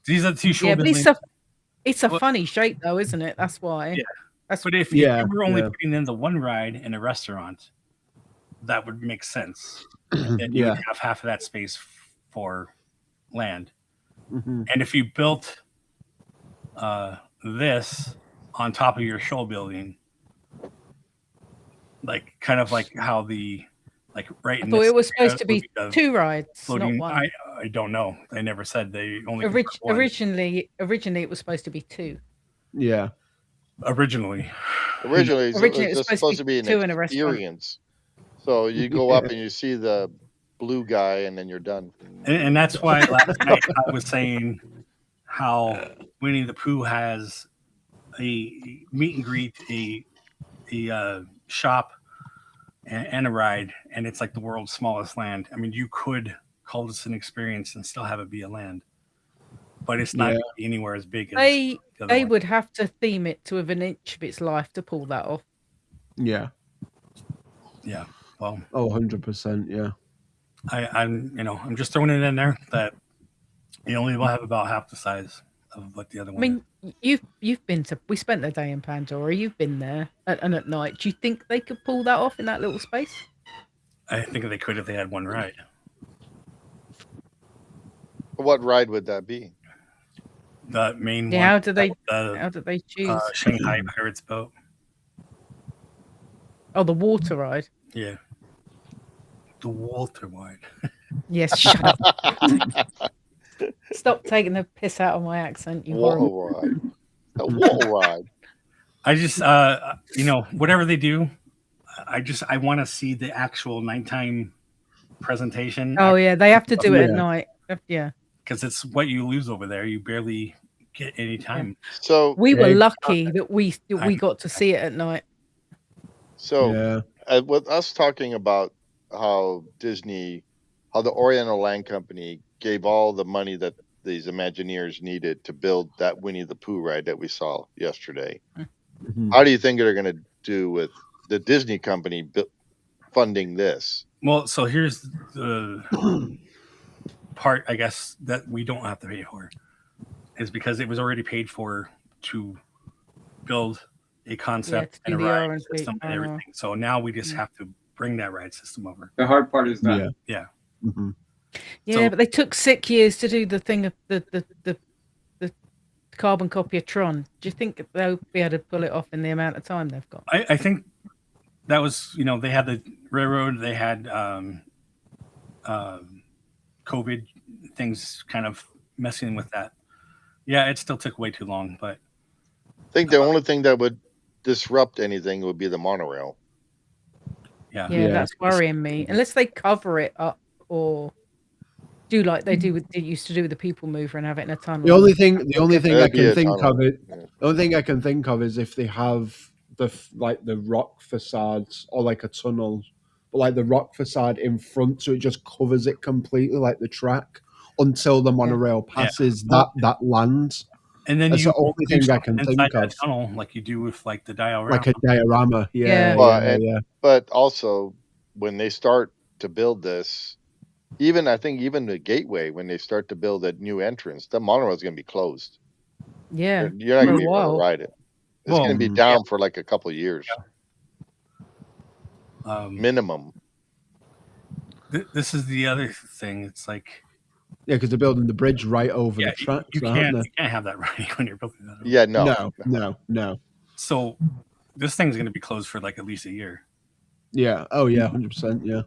These are the two short Yeah, but buildings. it's a What- funny shape though, isn't it? That's why. Yeah. That's But if Yeah, you were only yeah. putting in the one ride in a restaurant, that would make sense. And then you Yeah. would have half of that space for land. Mhm. And if you built this on top of your show building, like kind of like how the like right I in thought this it was area supposed to would be the 2 rides, floating. not 1. I don't know. They never said they only could put one. Originally, it was supposed to be 2. Yeah. Originally, Originally, it Originally, was it was just supposed to supposed be to be an 2 in a restaurant. experience. So you go up and you see the blue guy, and then you're done. and that's why last night I was saying how Winnie the Pooh has a meet and greet, a shop, and a ride, and it's like the world's smallest land. I mean, you could call this an experience and still have it be a land, but it's not Yeah. gonna be anywhere as big as They the other they one. would have to theme it to within an inch of its life to pull that off. Yeah. Yeah. Well, Oh, 100%. Yeah. I'm just throwing it in there that you only will have about half the size of what the other I one. mean, you've been to. We spent the day in Pandora. You've been there, and at night, do you think they could pull that off in that little space? I think they could if they had one ride. What ride would that be? The main Yeah. one. How do they The choose? Shanghai Pirates boat. Oh, the water ride. Yeah. The Walter wide. Yes. Shut up. Stop taking the piss out of my accent. You horrible. Water ride. A water ride. I just, whatever they do, I want to see the actual nighttime presentation. Oh yeah, they have to do it at Yeah. night. Yeah. Because it's what you lose over there. You barely get any time. So We were Yeah. lucky that we got to see it at night. So Yeah. with us talking about how the Oriental Land Company gave all the money that these Imagineers needed to build that Winnie the Pooh ride that we saw yesterday. Mhm. How do you think they're going to do with the Disney company funding this? Well, so here's the part, I guess, that we don't have to pay for, is because it was already paid for to build a concept to do and a the ride R&D. system and everything. So now we just have to bring that ride system over. The hard part is that. Yeah. Yeah. Mhm. Yeah, So- but they took 6 years to do the thing of the carbon copy of Tron. Do you think they'll be able to pull it off in the amount of time they've got? I think that was, they had the railroad, they had COVID things kind of messing with that. Yeah, it still took way too long, but I think the only thing that would disrupt anything would be the monorail. yeah. Yeah, Yeah. that's worrying me. Unless they cover it up or do like they used to do with the People Mover and have it in a tunnel. The only thing I That'd be can a think tunnel. of it. Yeah. The only thing I can think of is if they have the rock facades or like a tunnel, but like the rock facade in front, so it just covers it completely, like the track, until the monorail passes that land. And then That's you the only do thing I something can think inside that of. tunnel, like you do with like the diorama. Like a diorama. Yeah. Yeah. But also, when they start to build this, I think even the gateway, when they start to build that new entrance, the monorail is going to be closed. Yeah. You're not going For to a be able while. to ride it. It's Well, going to be down for like a couple of years minimum. This is the other thing. It's like Yeah, because they're building the bridge right over the tracks, you aren't can't have that ready when you're building that. Yeah, they? No. So this thing's going to be closed for like at least a year. Yeah. Oh yeah, 100%. Yeah.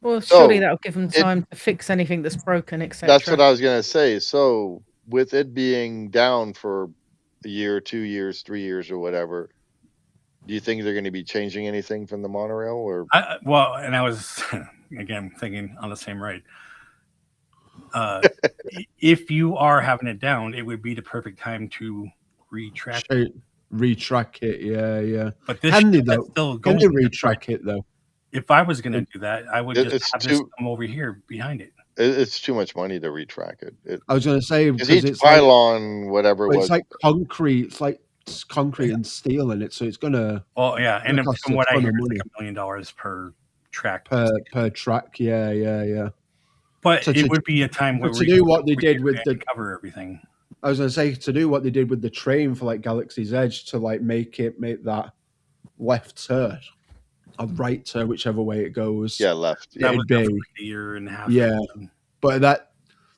Well, So, surely that'll give them time to fix anything that's broken, etc. That's what I was going to say. So with it being down for a year, 2 years, 3 years, or whatever, do you think they're going to be changing anything from the monorail? Or And I was again thinking on the same ride. If you are having it down, it would be the perfect time to retrack. Retrack it. Yeah. But this Can they ship though? that's still Can going. they retrack it though? If I was going to do that, I would just It's have this too- come over here behind it. it's too much money to retrack it. I was going to say Because because each it's like, pylon, whatever it it's was, like concrete. It's like concrete and steel in it, so it's gonna Well, yeah, and It costs from a what I ton hear, of it's money. like $1 million per track. per track. Yeah. But So it would be a time where to do what they did with the cover everything. I was gonna say to do what they did with the train for like Galaxy's Edge to like make that left turn or right turn, whichever way it goes. yeah, left. That Yeah. was it'd done be- for like a year and a half. Yeah. But that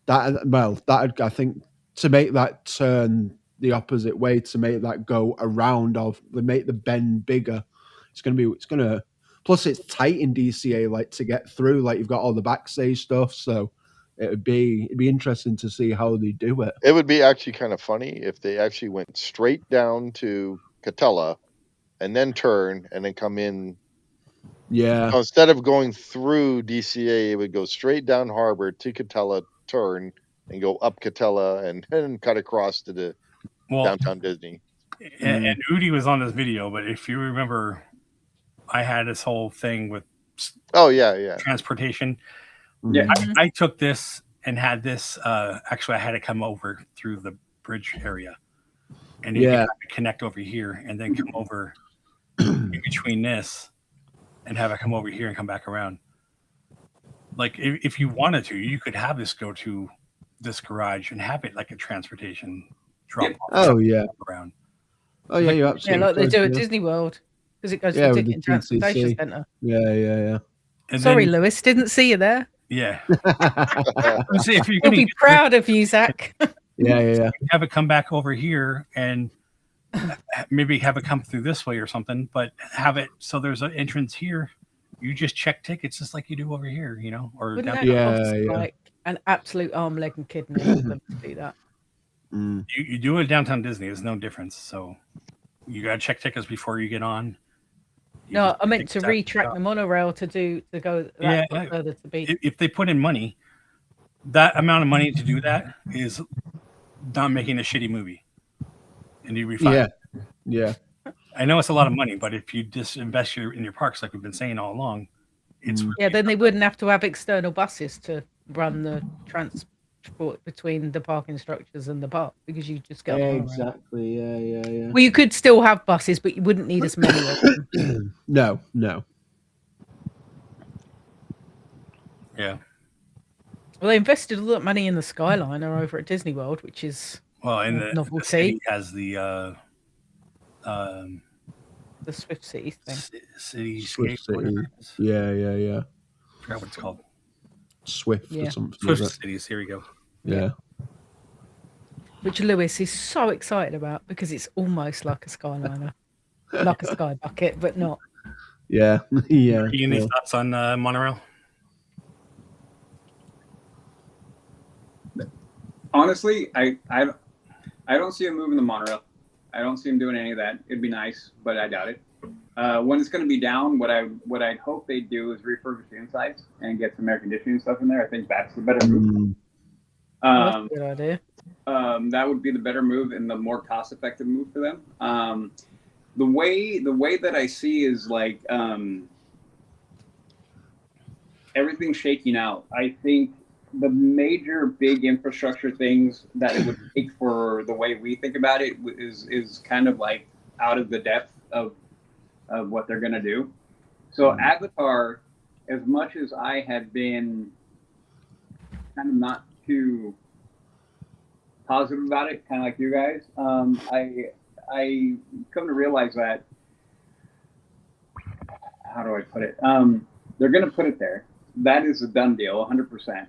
I think to make that turn the opposite way, to make that go around or make the bend bigger, it's gonna Plus, it's tight in DCA, like to get through. Like you've got all the backstage stuff, so it'd be interesting to see how they do it. It would be actually kind of funny if they actually went straight down to Catella and then turn and then come in. Yeah. So instead of going through DCA, it would go straight down Harbor to Catella, turn and go up Catella and then cut across to the downtown Disney. And Udi was on this video, but if you remember, I had this whole thing with transportation. Yeah. I took this and had this. Actually, I had it come over through the bridge area, and you had to connect over here, and then come over in between this, and have it come over here and come back around. Like if you wanted to, you could have this go to this garage and have it like a transportation drop off. Around. Oh yeah, you absolutely. Yeah, like they do at Disney World, because it goes to the Ticket and Transportation Centre. Yeah. Sorry, Lewis, didn't see you there. Yeah. See, if you'll be proud of you, Zach. Yeah. Have it come back over here and maybe have it come through this way or something, but have it so there's an entrance here. You just check tickets just like you do over here, you know? Or wouldn't that like an absolute arm, leg, and kidney for them to do that? You do it downtown Disney. There's no difference. So you got to check tickets before you get on. No, I meant to retrack the monorail to go further to be. If they put in money, that amount of money to do that is not making a shitty movie, and you'd be fine. Yeah. I know it's a lot of money, but if you just invest in your parks, like we've been saying all along, it's really then they wouldn't have to have external buses to run the transport between the parking structures and the park, because you just go exactly. Yeah. Well, you could still have buses, but you wouldn't need as many of them. No. Yeah. Well, they invested a lot of money in the Skyliner over at Disney World, which is and novelty. The city has the Swift City thing. Cityscape. Yeah. I forgot what it's called. Swift or something. Swift Cities. Here we go. Yeah. Which Lewis is so excited about because it's almost like a Skyliner, like a sky bucket, but not. Yeah. Any thoughts on monorail? Honestly, I don't see him moving the monorail. I don't see him doing any of that. It'd be nice, but I doubt it. When it's going to be down, what I hope they do is refurbish the insides and get some air conditioning stuff in there. I think that's the better move. That's a good idea. That would be the better move and the more cost-effective move for them. The way that I see is like everything's shaking out. I think the major big infrastructure things that it would take for the way we think about it is kind of like out of the depth of what they're going to do. So Avatar, as much as I had been kind of not too positive about it, kind of like you guys, I come to realize that, how do I put it? They're going to put it there. That is a done deal, 100%.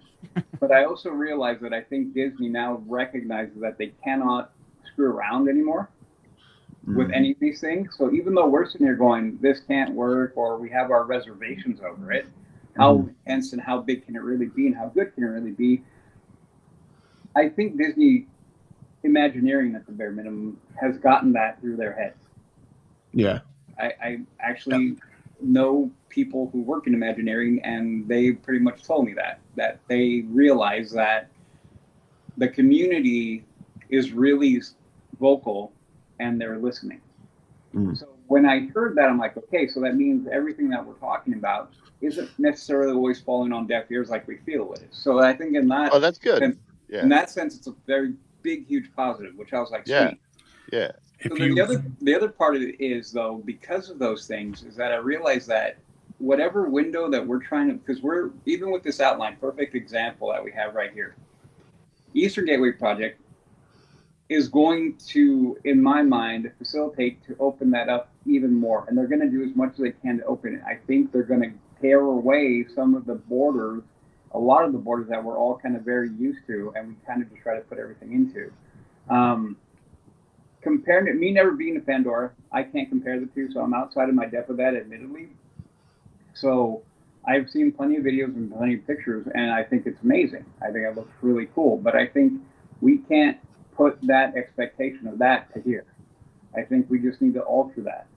But I also realize that I think Disney now recognizes that they cannot screw around anymore with any of these things. So even though we're sitting here going, this can't work, or we have our reservations over it, how intense and how big can it really be and how good can it really be? I think Disney Imagineering, at the bare minimum, has gotten that through their heads. Yeah. I actually know people who work in Imagineering, and they pretty much told me that they realize that the community is really vocal and they're listening. So when I heard that, I'm like, okay, so that means everything that we're talking about isn't necessarily always falling on deaf ears like we feel it is. So I think in that, that's good. In that sense, it's a very big, huge positive, which I was like, sweet. Yeah. So the other part of it is, though, because of those things, is that I realized that whatever window that we're trying to, because we're, even with this outline, perfect example that we have right here, Eastern Gateway Project is going to, in my mind, facilitate to open that up even more. And they're going to do as much as they can to open it. I think they're going to tear away some of the borders, a lot of the borders that we're all kind of very used to, and we kind of just try to put everything into. Comparing it, me never being a Pandora, I can't compare the two, so I'm outside of my depth of that, admittedly. So I've seen plenty of videos and plenty of pictures, and I think it's amazing. I think it looks really cool. But I think we can't put that expectation of that to here. I think we just need to alter that.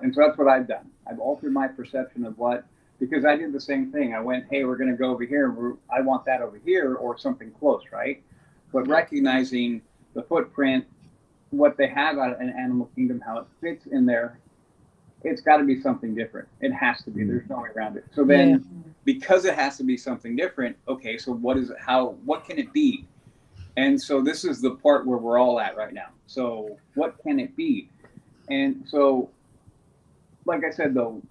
And so that's what I've done. I've altered my perception of what, because I did the same thing. I went, hey, we're going to go over here. I want that over here or something close, right? But recognizing the footprint, what they have out in Animal Kingdom, how it fits in there, it's got to be something different. It has to be. There's no way around it. So then, because it has to be something different, okay, so what is it? What can it be? And so this is the part where we're all at right now. So what can it be? And so, like I said, though,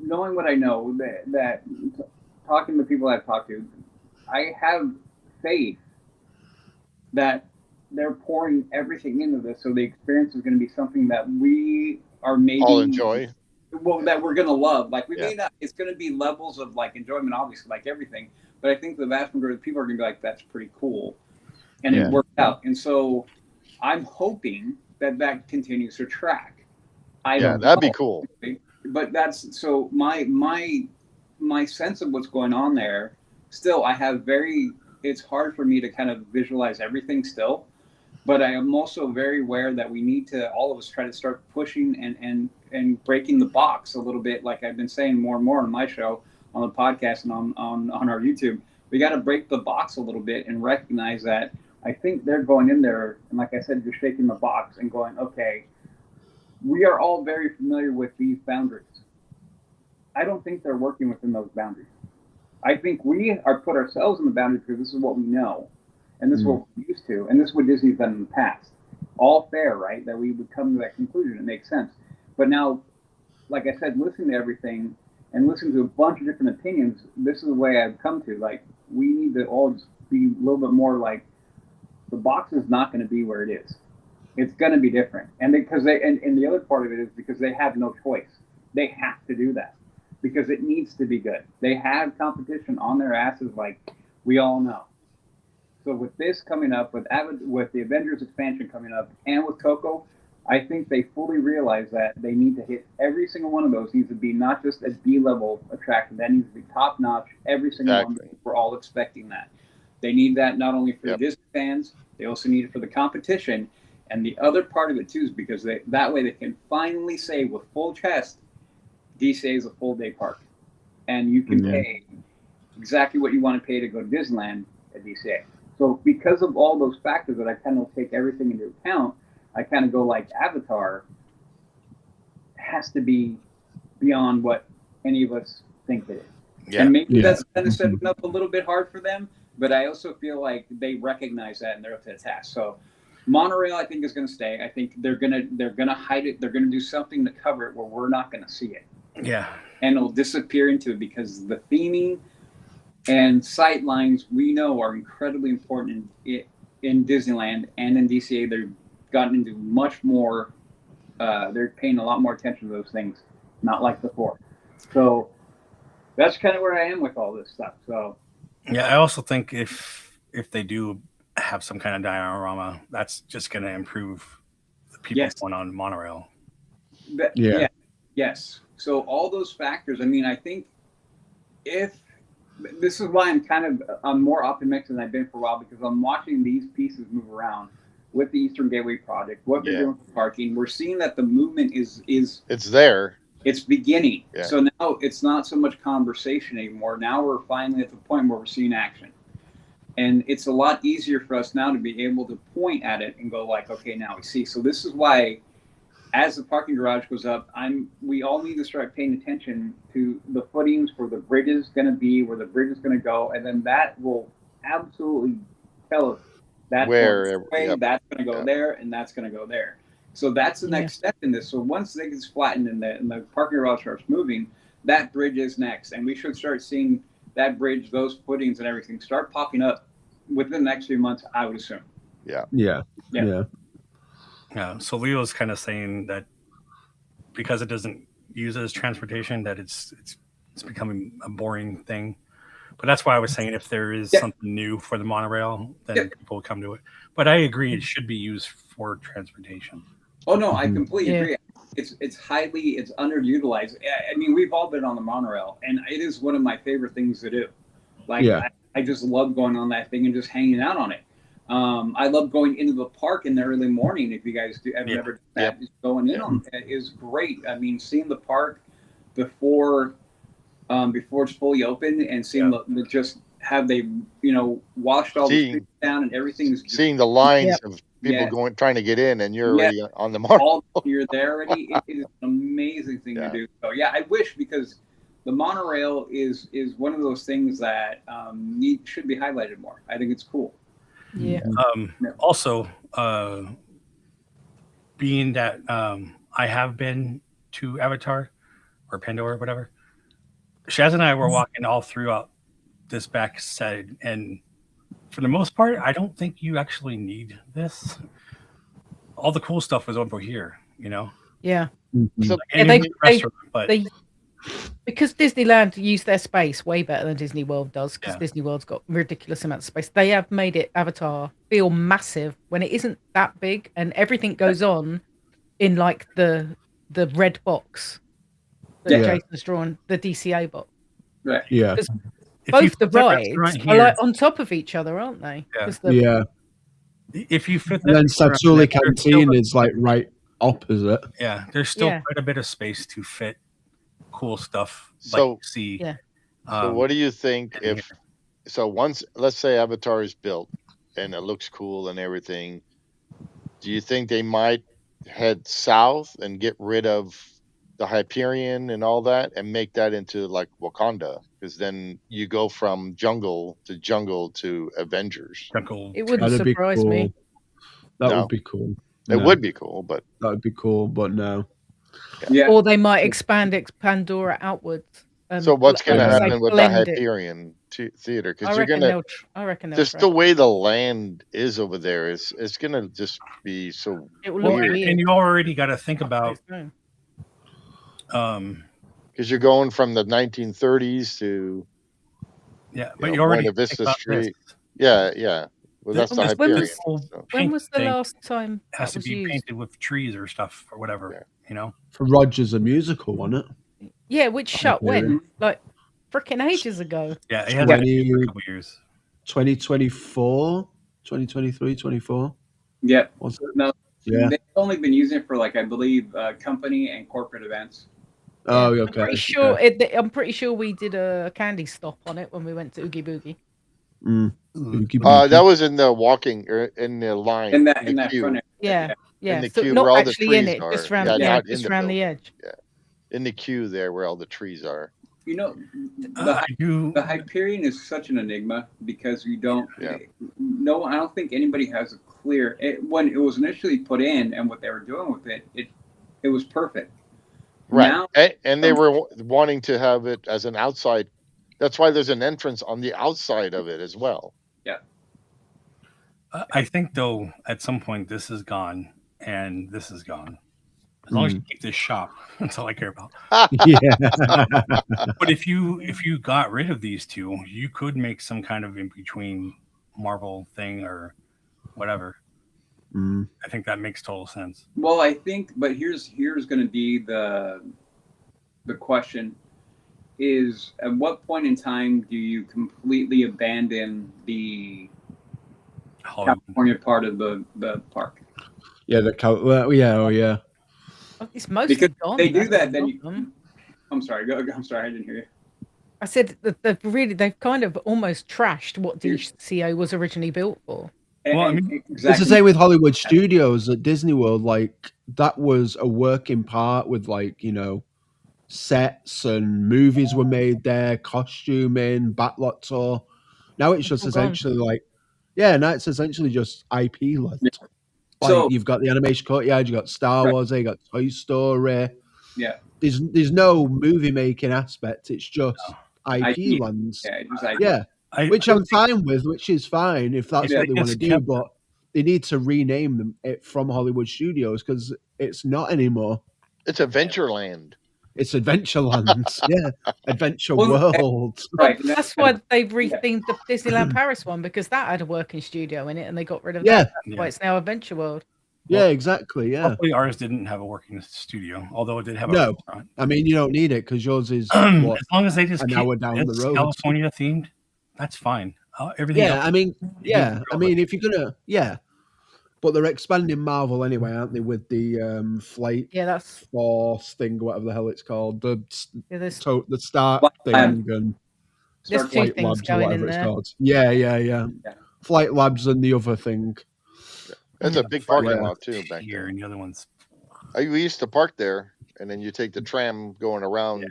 knowing what I know, that talking to people I've talked to, I have faith that they're pouring everything into this. So the experience is going to be something that we are maybe all enjoy. Well, that we're going to love. Like we may not, it's going to be levels of like enjoyment, obviously, like everything. But I think the vast majority of people are going to be like, that's pretty cool. And it worked out. And so I'm hoping that continues to track. That'd be cool. But that's so my sense of what's going on there. Still, it's hard for me to kind of visualize everything still. But I am also very aware that we need to, all of us, try to start pushing and breaking the box a little bit. Like I've been saying more and more on my show, on the podcast, and on our YouTube. We got to break the box a little bit and recognize that I think they're going in there, and like I said, just shaking the box and going, okay, we are all very familiar with these boundaries. I don't think they're working within those boundaries. I think we are put ourselves in the boundaries because this is what we know, and this is what we're used to, and this is what Disney's done in the past. All fair, right? That we would come to that conclusion. It makes sense. But now, like I said, listening to everything and listening to a bunch of different opinions, this is the way I've come to. Like, we need to all just be a little bit more like, the box is not going to be where it is. It's going to be different. And and the other part of it is because they have no choice. They have to do that because it needs to be good. They have competition on their asses, like we all know. So with this coming up, with the Avengers expansion coming up, and with Coco, I think they fully realize that they need to hit every single one of those. Needs to be not just a B-level attraction. That needs to be top-notch. Every single one. We're all expecting that. They need that not only for the Disney fans, they also need it for the competition. And the other part of it, too, is because that way they can finally say with full chest, DCA is a full-day park. And you can pay exactly what you want to pay to go to Disneyland at DCA. So because of all those factors that I kind of take everything into account, I kind of go like Avatar has to be beyond what any of us think it is. Yeah. And maybe that's kind of setting up a little bit hard for them, but I also feel like they recognize that and they're up to the task. So monorail, I think, is going to stay. I think they're gonna hide it. They're gonna do something to cover it where we're not going to see it. Yeah. And it'll disappear into it because the theming and sight lines we know are incredibly important in Disneyland and in DCA. They've gotten into much more. They're paying a lot more attention to those things, not like before. So that's kind of where I am with all this stuff. So yeah, I also think if they do have some kind of diorama, that's just going to improve the people going on monorail. Yes. So all those factors. I mean, I think this is why I'm more optimistic than I've been for a while, because I'm watching these pieces move around with the Eastern Gateway project, what they're doing for parking. We're seeing that the movement is it's there. It's beginning. Yeah. So now it's not so much conversation anymore. Now we're finally at the point where we're seeing action. And it's a lot easier for us now to be able to point at it and go like, okay, now we see. So this is why, as the parking garage goes up, we all need to start paying attention to the footings where the bridge is going to be, where the bridge is going to go, and then that will absolutely tell us that's that's going to go there, and that's going to go there. So that's the next step in this. So once it gets flattened and the parking garage starts moving, that bridge is next, and we should start seeing that bridge, those footings, and everything start popping up within the next few months, I would assume. Yeah. So Leo's kind of saying that because it doesn't use it as transportation, that it's becoming a boring thing. But that's why I was saying if there is something new for the monorail, then people will come to it. But I agree, it should be used for transportation. Oh no, I completely agree. it's underutilized. I mean, we've all been on the monorail, and it is one of my favorite things to do. Like, Yeah. I just love going on that thing and just hanging out on it. I love going into the park in the early morning. If you guys have never done that, just going in on it is great. I mean, seeing the park before it's fully open, and seeing the just have they washed all the streets down and everything's just, seeing the lines of people trying to get in, and you're already on the mark. You're there already. It is an amazing thing to do. So yeah, I wish, because the monorail is one of those things that should be highlighted more. I think it's cool. Yeah. Also, being that I have been to Avatar or Pandora or whatever, Shaz and I were walking all throughout this back side, and for the most part, I don't think you actually need this. All the cool stuff was over here, Yeah. So, Because Disneyland used their space way better than Disney World does, because Disney World's got ridiculous amounts of space. They have made Avatar feel massive when it isn't that big, and everything goes on in like the red box that Jason's drawn, the DCA box. Right. Yeah. Both the rides are like on top of each other, aren't they? Yeah. If you fit and then Satsuli Canteen is like right opposite. Yeah, there's still quite a bit of space to fit cool stuff. So see. Yeah. So what do you think once, let's say, Avatar is built and it looks cool and everything, do you think they might head south and get rid of the Hyperion and all that and make that into like Wakanda? Because then you go from jungle to Avengers. It wouldn't surprise me. That would be cool. It would be cool, but that would be cool, but no. Yeah. Or they might expand Pandora outwards. So what's going to happen with the Hyperion theater? Because you're going to, I reckon just the way the land is over there, it's going to just be so weird. And you already got to think about, because you're going from the 1930s to but you already Buena Vista Street. Yeah. Well, that's the Hyperion. When was the last time it has to be painted with trees or stuff or whatever, For Rogers the Musical, wasn't it? Yeah, which shut when? Like freaking ages ago. Yeah, it has been a couple years. 2024, 2023, 24. Yeah. Was it? No. Yeah. They've only been using it for, like, I believe, company and corporate events. Oh, okay. I'm pretty sure we did a candy stop on it when we went to Oogie Boogie. That was in the walking or in the line in the that queue. front area. Yeah. In the So queue not where all the actually in trees it, are. just around, Not around the edge. Yeah, in the queue there where all the trees are. The Hyperion is such an enigma because you don't. No, I don't think anybody has a clear. When it was initially put in and what they were doing with it was perfect. Right, now, and they were wanting to have it as an outside. That's why there's an entrance on the outside of it as well. Yeah. I think, though, at some point this is gone and this is gone. As long as you keep this shop, that's all I care about. But if you got rid of these two, you could make some kind of in between Marvel thing or whatever. I think that makes total sense. Well, I think, but here's going to be the question: is at what point in time do you completely abandon the California part of the park? Yeah, It's mostly because gone. They do that, then I'm sorry. I'm sorry, I didn't hear you. I said that they've kind of almost trashed what DCA was originally built for. Well, I mean, exactly. It's the same with Hollywood Studios at Disney World. Like, that was a working part with, like, sets and movies were made there, costuming, backlot tour. Now it's just essentially now it's essentially just IP left. Like, you've got the animation courtyard, you got Star Wars, you got Toy Story. Yeah. There's no movie making aspect. It's just IP lands. Yeah, just IP. Yeah. Which I'm fine with, which is fine if that's what they want to do, but they need to rename it from Hollywood Studios because it's not anymore. It's Adventureland. It's Adventureland. Adventure World. Right. That's why they've rethemed the Disneyland Paris one, because that had a working studio in it and they got rid of that. That's why it's now Adventure World. Yeah, exactly. Yeah. Hopefully ours didn't have a working studio, although it did have a No. restaurant. I mean, you don't need it because yours is As what, long as they just an keep hour down the it's road. California themed, that's fine. Everything Yeah, else, I mean, you can I grill mean, it. if you're gonna, but they're expanding Marvel anyway, aren't they? With the Flight Yeah, that's Force thing, whatever the hell it's called, the there's the Start Well, thing and there's two Flight things Labs or going in whatever it's there. called. Yeah. Yeah. Flight Labs and the other thing. That's Yeah, a big the front parking yeah. lot too back here, there. and the other ones. We used to park there, and then you take the tram going around.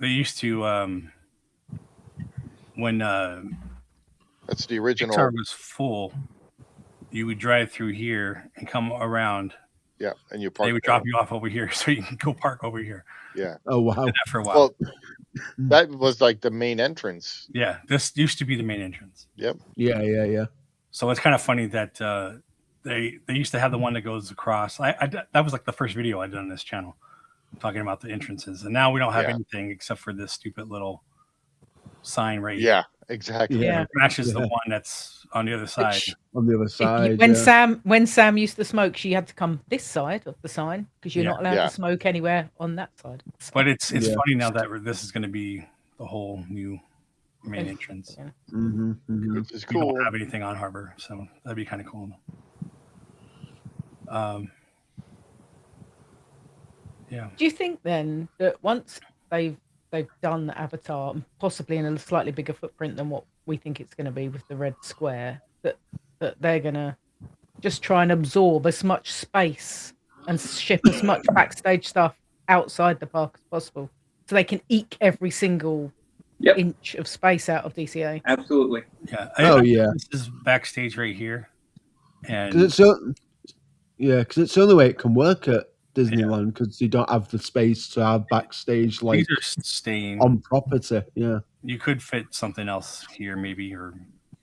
They used to when That's the original. Pixar was full. You would drive through here and come around. Yeah, and you park. They would there. drop you off over here, so you can go park over here. Yeah. Oh wow. Did that for a while. Well, that was like the main entrance. Yeah, this used to be the main entrance. Yep. Yeah. So it's kind of funny that they used to have the one that goes across. That was like the first video I did on this channel, talking about the entrances, and now we don't have Yeah. anything except for this stupid little sign right here. Yeah, exactly. Yeah. It matches the Yeah. one that's on the other side. On the other side. When yeah. Sam used to smoke, she had to come this side of the sign because you're Yeah. not allowed Yeah. to smoke anywhere on that side. But it's Yeah. funny now that this is going to be the whole new main entrance. Yeah. Which is We cool. don't have anything on Harbor, so that'd be kind of cool. Yeah. Do you think then that once they've done the Avatar, possibly in a slightly bigger footprint than what we think it's going to be with the red square, that they're going to just try and absorb as much space and ship as much backstage stuff outside the park as possible, so they can eke every single Yep. inch of space out of DCA? Absolutely. Yeah. Yeah. This is backstage right here. And Because it's the only way it can work at Disneyland because you don't have the space to have backstage like these are staying. on property. Yeah, You could fit something else here, maybe, or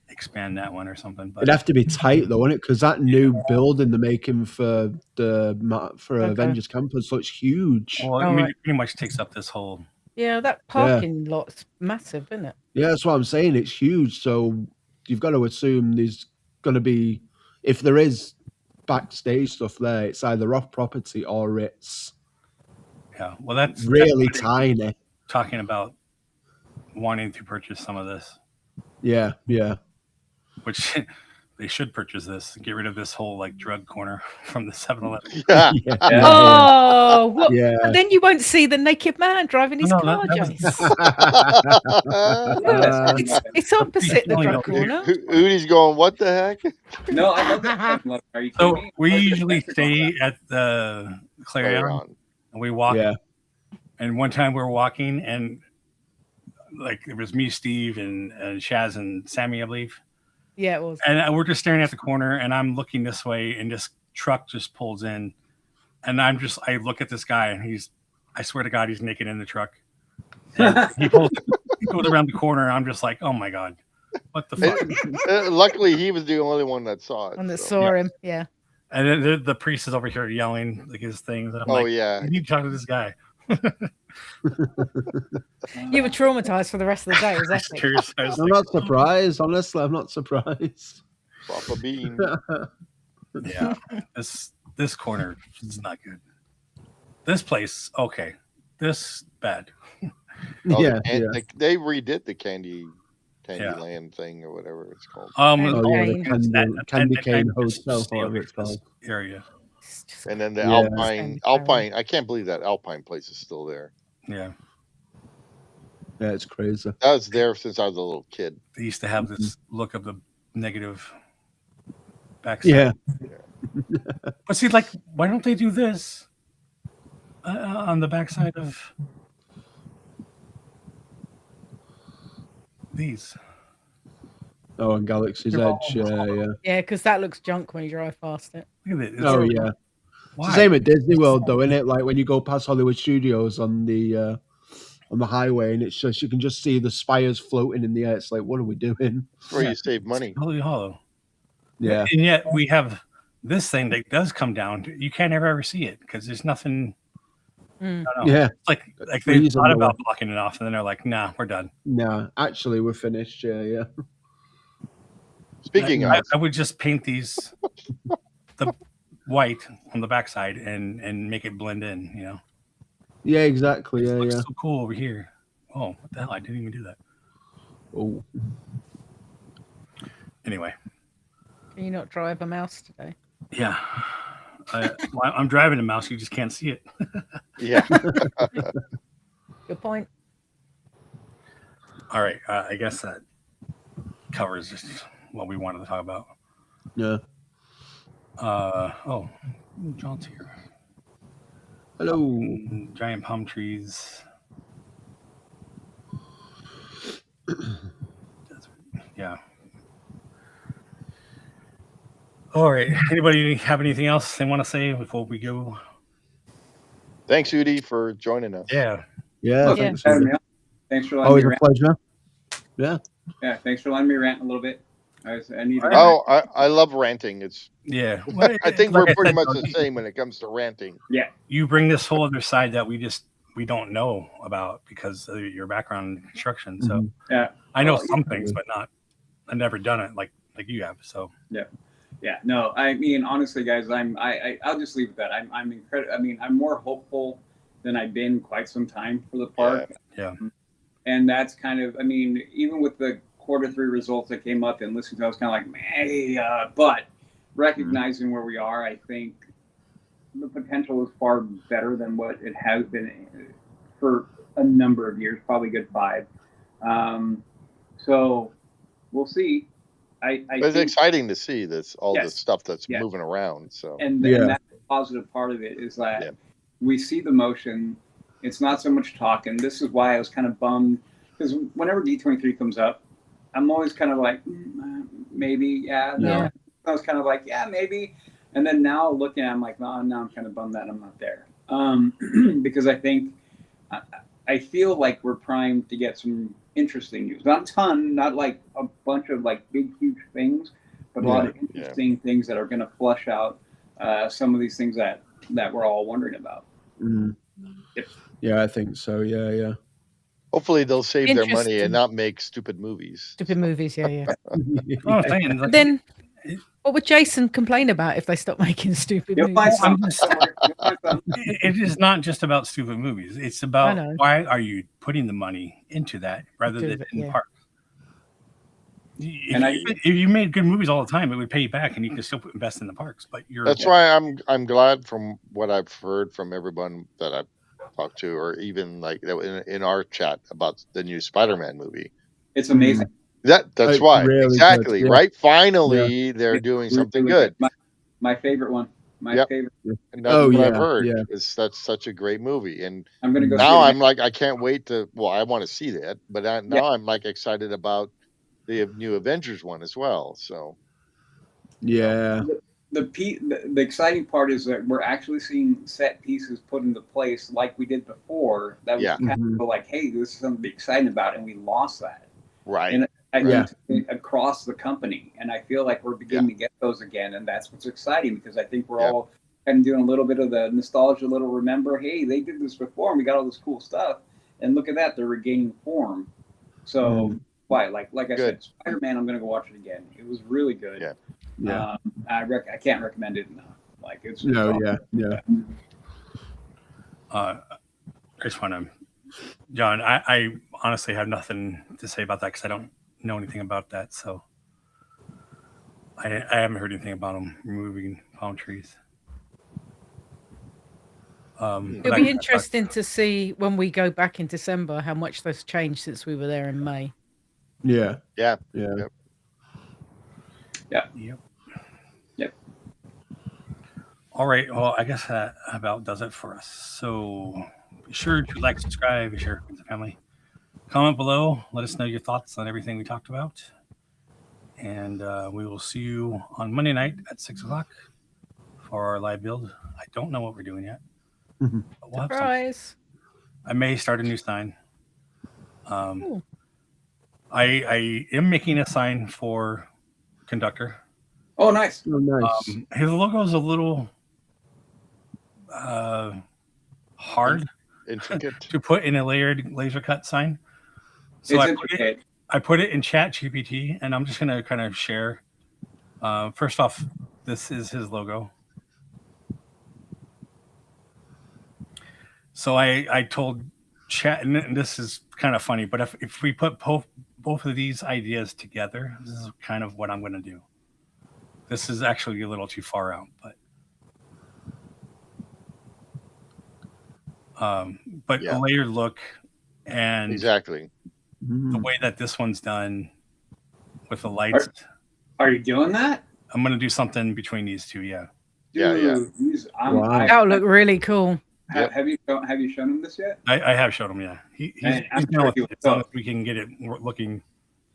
expand that one or something. But it'd have to be tight though, wouldn't it? Because that new building they're making for Avengers Campus looks huge. well, I mean, it pretty much takes up this whole. Yeah, that parking lot's massive, isn't it? Yeah, that's what I'm saying. It's huge, so you've got to assume there's going to be, if there is backstage stuff there, it's either off property or it's Yeah. Well, that's really that's tiny. talking about wanting to purchase some of this, Yeah. which they should purchase this, get rid of this whole like drug corner from the 7-Eleven. Yeah. Oh, what? Yeah. And then you won't see the naked man driving his No, car, that was- Jace. It's opposite the drug corner. Udi's going, what the heck? No, I love that. Are you So kidding me? we I was usually electric on stay that. at the Clarion Around. and we walk. Yeah. And one time we were walking and like it was me, Steve, and Shaz and Sammy, I believe. Yeah, it was. And we're just staring at the corner and I'm looking this way and this truck just pulls in. And I look at this guy and I swear to God, he's naked in the truck. And he goes around the corner and I'm just like, oh my God, what the fuck? Luckily, he was the only one that saw it. One that so. saw him. Yeah. And then the priest is over here yelling like his things. And I'm Oh, like, yeah. you need to talk to this guy. You were traumatized for the rest of the day. It was Just epic. curious. I was I'm like, not surprised. Honestly, I'm not surprised. Papa Bean. yeah, this corner is not good. This place, okay. This bad. Oh, Yeah, they redid the Candyland thing or whatever it's called. Oh, yeah, the Cane. Candy that Cane just Hotel, stay whatever over it's called. this area. It's just- And then the Yeah. Alpine. I can't believe that Alpine place is still there. Yeah, Yeah, it's crazy. That was there since I was a little kid. they used to have this look of the negative backside. Yeah. But see, like, why don't they do this on the backside of these? Oh, and Galaxy's Edge. Yeah. Yeah, because that looks junk when you drive past it. Look at it. It's Oh, yeah. why? It's the same at Disney World, though, isn't it? Like when you go past Hollywood Studios on the highway, and it's just you can just see the spires floating in the air. It's like, what are we doing? That's where you save money. Holy hollow. Yeah. And yet we have this thing that does come down. You can't ever see it because there's nothing. Mm. I don't know. Yeah. It's like they Freeze thought on the about blocking it off, and then they're like, "Nah, we're done." No, actually, we're finished. Yeah. Speaking of, I would just paint these the white on the backside and make it blend in. You know. Yeah, exactly. It Yeah, looks yeah. so cool over here. Oh, what the hell! I didn't even do that. Oh, Anyway, Can you not drive a mouse today? yeah. I'm driving a mouse. You just can't see it. Yeah. Good point. All right. I guess that covers just what we wanted to talk about. yeah. Oh, John's here. Hello. Giant palm trees. Yeah. All right. Anybody have anything else they want to say before we go? Thanks, Udi, for joining us. Yeah. Yeah, Well, thanks. having Udi. me on. Thanks for letting Always me a rant. pleasure. Yeah. Yeah, thanks for letting me rant a little bit. I need to. Oh, I love ranting. It's Yeah. Well, I think like we're I pretty said, much though, the same when it comes to ranting. Yeah. you bring this whole other side that we don't know about because of your background in construction. So Mhm. Yeah. I know Well, some things, but I've never done it like you have. So Yeah, no, I mean, honestly, guys, I'll just leave it at that. I'm incredible. I mean, I'm more hopeful than I've been quite some time for the park. Yeah. And that's kind of, I mean, even with the Q3 results that came up and listening to, I was kind of like, hey, but recognizing where we are, I think the potential is far better than what it has been for a number of years, probably a good 5. So we'll see. I But it's think, exciting to see this all the Yes. stuff that's Yes. moving around. So and Yeah. that's the positive part of it is that Yeah. we see the motion. It's not so much talking. This is why I was kind of bummed because whenever D23 comes up, I'm always kind of like maybe, yeah, no. Yeah. I was kind of like, yeah, maybe, and then now looking at it, I'm like, no, now I'm kind of bummed that I'm not there because I think I feel like we're primed to get some interesting news. Not a ton, not like a bunch of like big, huge things, but a lot of interesting things that are going to flush out some of these things that we're all wondering about. Mhm. Yep. Yeah, I think so. Yeah, yeah. hopefully they'll save their money Interesting. and not make stupid movies. Stupid movies, yeah. Oh, I'm saying, But like, then, what would Jason complain about if they stop making stupid You'll find movies? something. just- Don't worry. You'll find something. it is not just about stupid movies. It's I about know. why are you putting the money into that rather Into than it, in yeah. parks. And If you made good movies all the time, it would pay you back, and you can still invest in the parks. But That's why I'm glad from what I've heard from everyone that I've talked to, or even like in our chat about the new Spider-Man movie. It's amazing. That's It's why really exactly good, yeah. right. Finally, they're doing Really, something really good. My favorite one. My Yep. favorite. And that's what I've heard. Is that's such a great movie, and I'm gonna go see now it I'm again. like I can't wait to. Well, I want to see that, but now I'm like excited about the new Avengers one as well. So Yeah. The exciting part is that we're actually seeing set pieces put into place like we did before. That was kind of like, hey, this is something to be excited about, and we lost that. right. And I think across the company, and I feel like we're beginning to get those again, and that's what's exciting because I think we're all kind of doing a little bit of the nostalgia, little remember, hey, they did this before, and we got all this cool stuff, and look at that, they're regaining form. So why, like I said, Spider-Man, I'm gonna go watch it again. It was really good. Yeah. I can't recommend it enough. Like it's I just want to, John. I honestly have nothing to say about that because I don't know anything about that. So I haven't heard anything about them removing palm trees. It'll be interesting to see when we go back in December how much that's changed since we were there in May. Yeah. Yeah. Yeah. Yep. All right. Well, I guess that about does it for us. So be sure to like, subscribe, share with the family. Comment below. Let us know your thoughts on everything we talked about. And we will see you on Monday night at 6 o'clock for our live build. I don't know what we're doing yet. But we'll have Surprise. I may start a new sign. I am making a sign for conductor. Oh, nice. Oh, nice. His logo is a little hard, intricate to put in a layered laser cut sign. So It's I put it in Chat GPT, and I'm just going to kind of share. First off, This is his logo. So I told Chat, and this is kind of funny, but if we put both of these ideas together, this is kind of what I'm going to do. This is actually a little too far out, but Yeah. a layered look, and Exactly. the way that this one's done with the lights. Are you doing that? I'm going to do something between these two. Yeah. Dude, Wow. That would look really cool. Yep. Have you shown him this yet? I have showed him. Yeah. He's I'm down sure with he it, as long as we can get it looking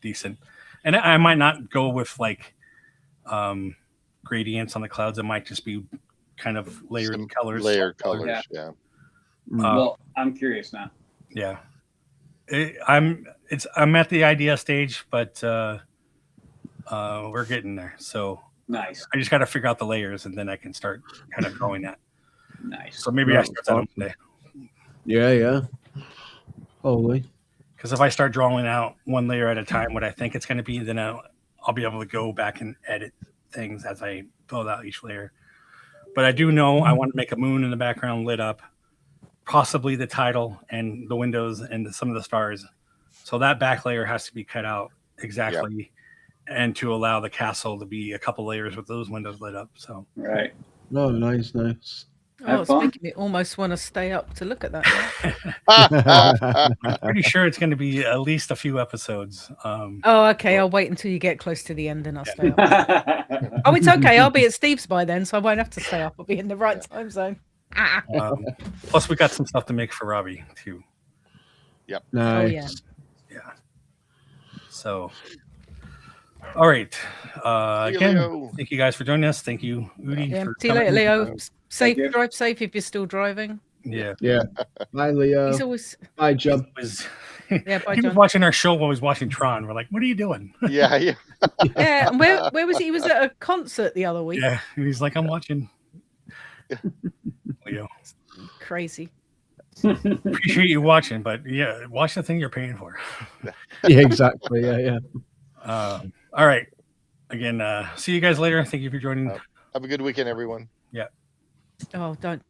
decent. And I might not go with like gradients on the clouds. It might just be kind of layered Some colors. Layered colors. Yeah. Well, I'm curious now. Yeah. I'm at the idea stage, but we're getting there. So Nice. I just got to figure out the layers, and then I can start kind of growing that. Nice. So maybe I start that on Monday. Yeah. Holy. Because if I start drawing out one layer at a time, what I think it's going to be, then I'll be able to go back and edit things as I build out each layer. But I do know I want to make a moon in the background lit up, possibly the title and the windows and some of the stars. So that back layer has to be cut out exactly, and to allow the castle to be a couple layers with those windows lit up. So Right. Oh, nice. Oh, it's fun. making me almost want to stay up to look at that. I'm pretty sure it's going to be at least a few episodes. Oh, okay. I'll wait until you get close to the end and I'll stay up. Oh, it's okay. I'll be at Steve's by then, so I won't have to stay up. I'll be in the right time zone. Plus, we got some stuff to make for Robbie too. Nice. Oh, yeah. Yeah. So, all right. See you, Again, Leo. thank you guys for joining us. Thank you, Udi. Yeah. for See you coming. later, Leo. Safe, you. drive safe if you're still driving. Yeah. Bye, Leo. He's always, Bye, John. yeah, bye, He was John. watching our show while he was watching Tron. We're like, what are you doing? Yeah. Yeah, and where was he? He was at a concert the other week. Yeah. And he's like, I'm watching Leo. Crazy. Appreciate you watching, but yeah, watch the thing you're paying for. Yeah, exactly. Yeah. All right. Again, see you guys later. Thank you for joining. Have a good weekend, everyone. Oh, don't.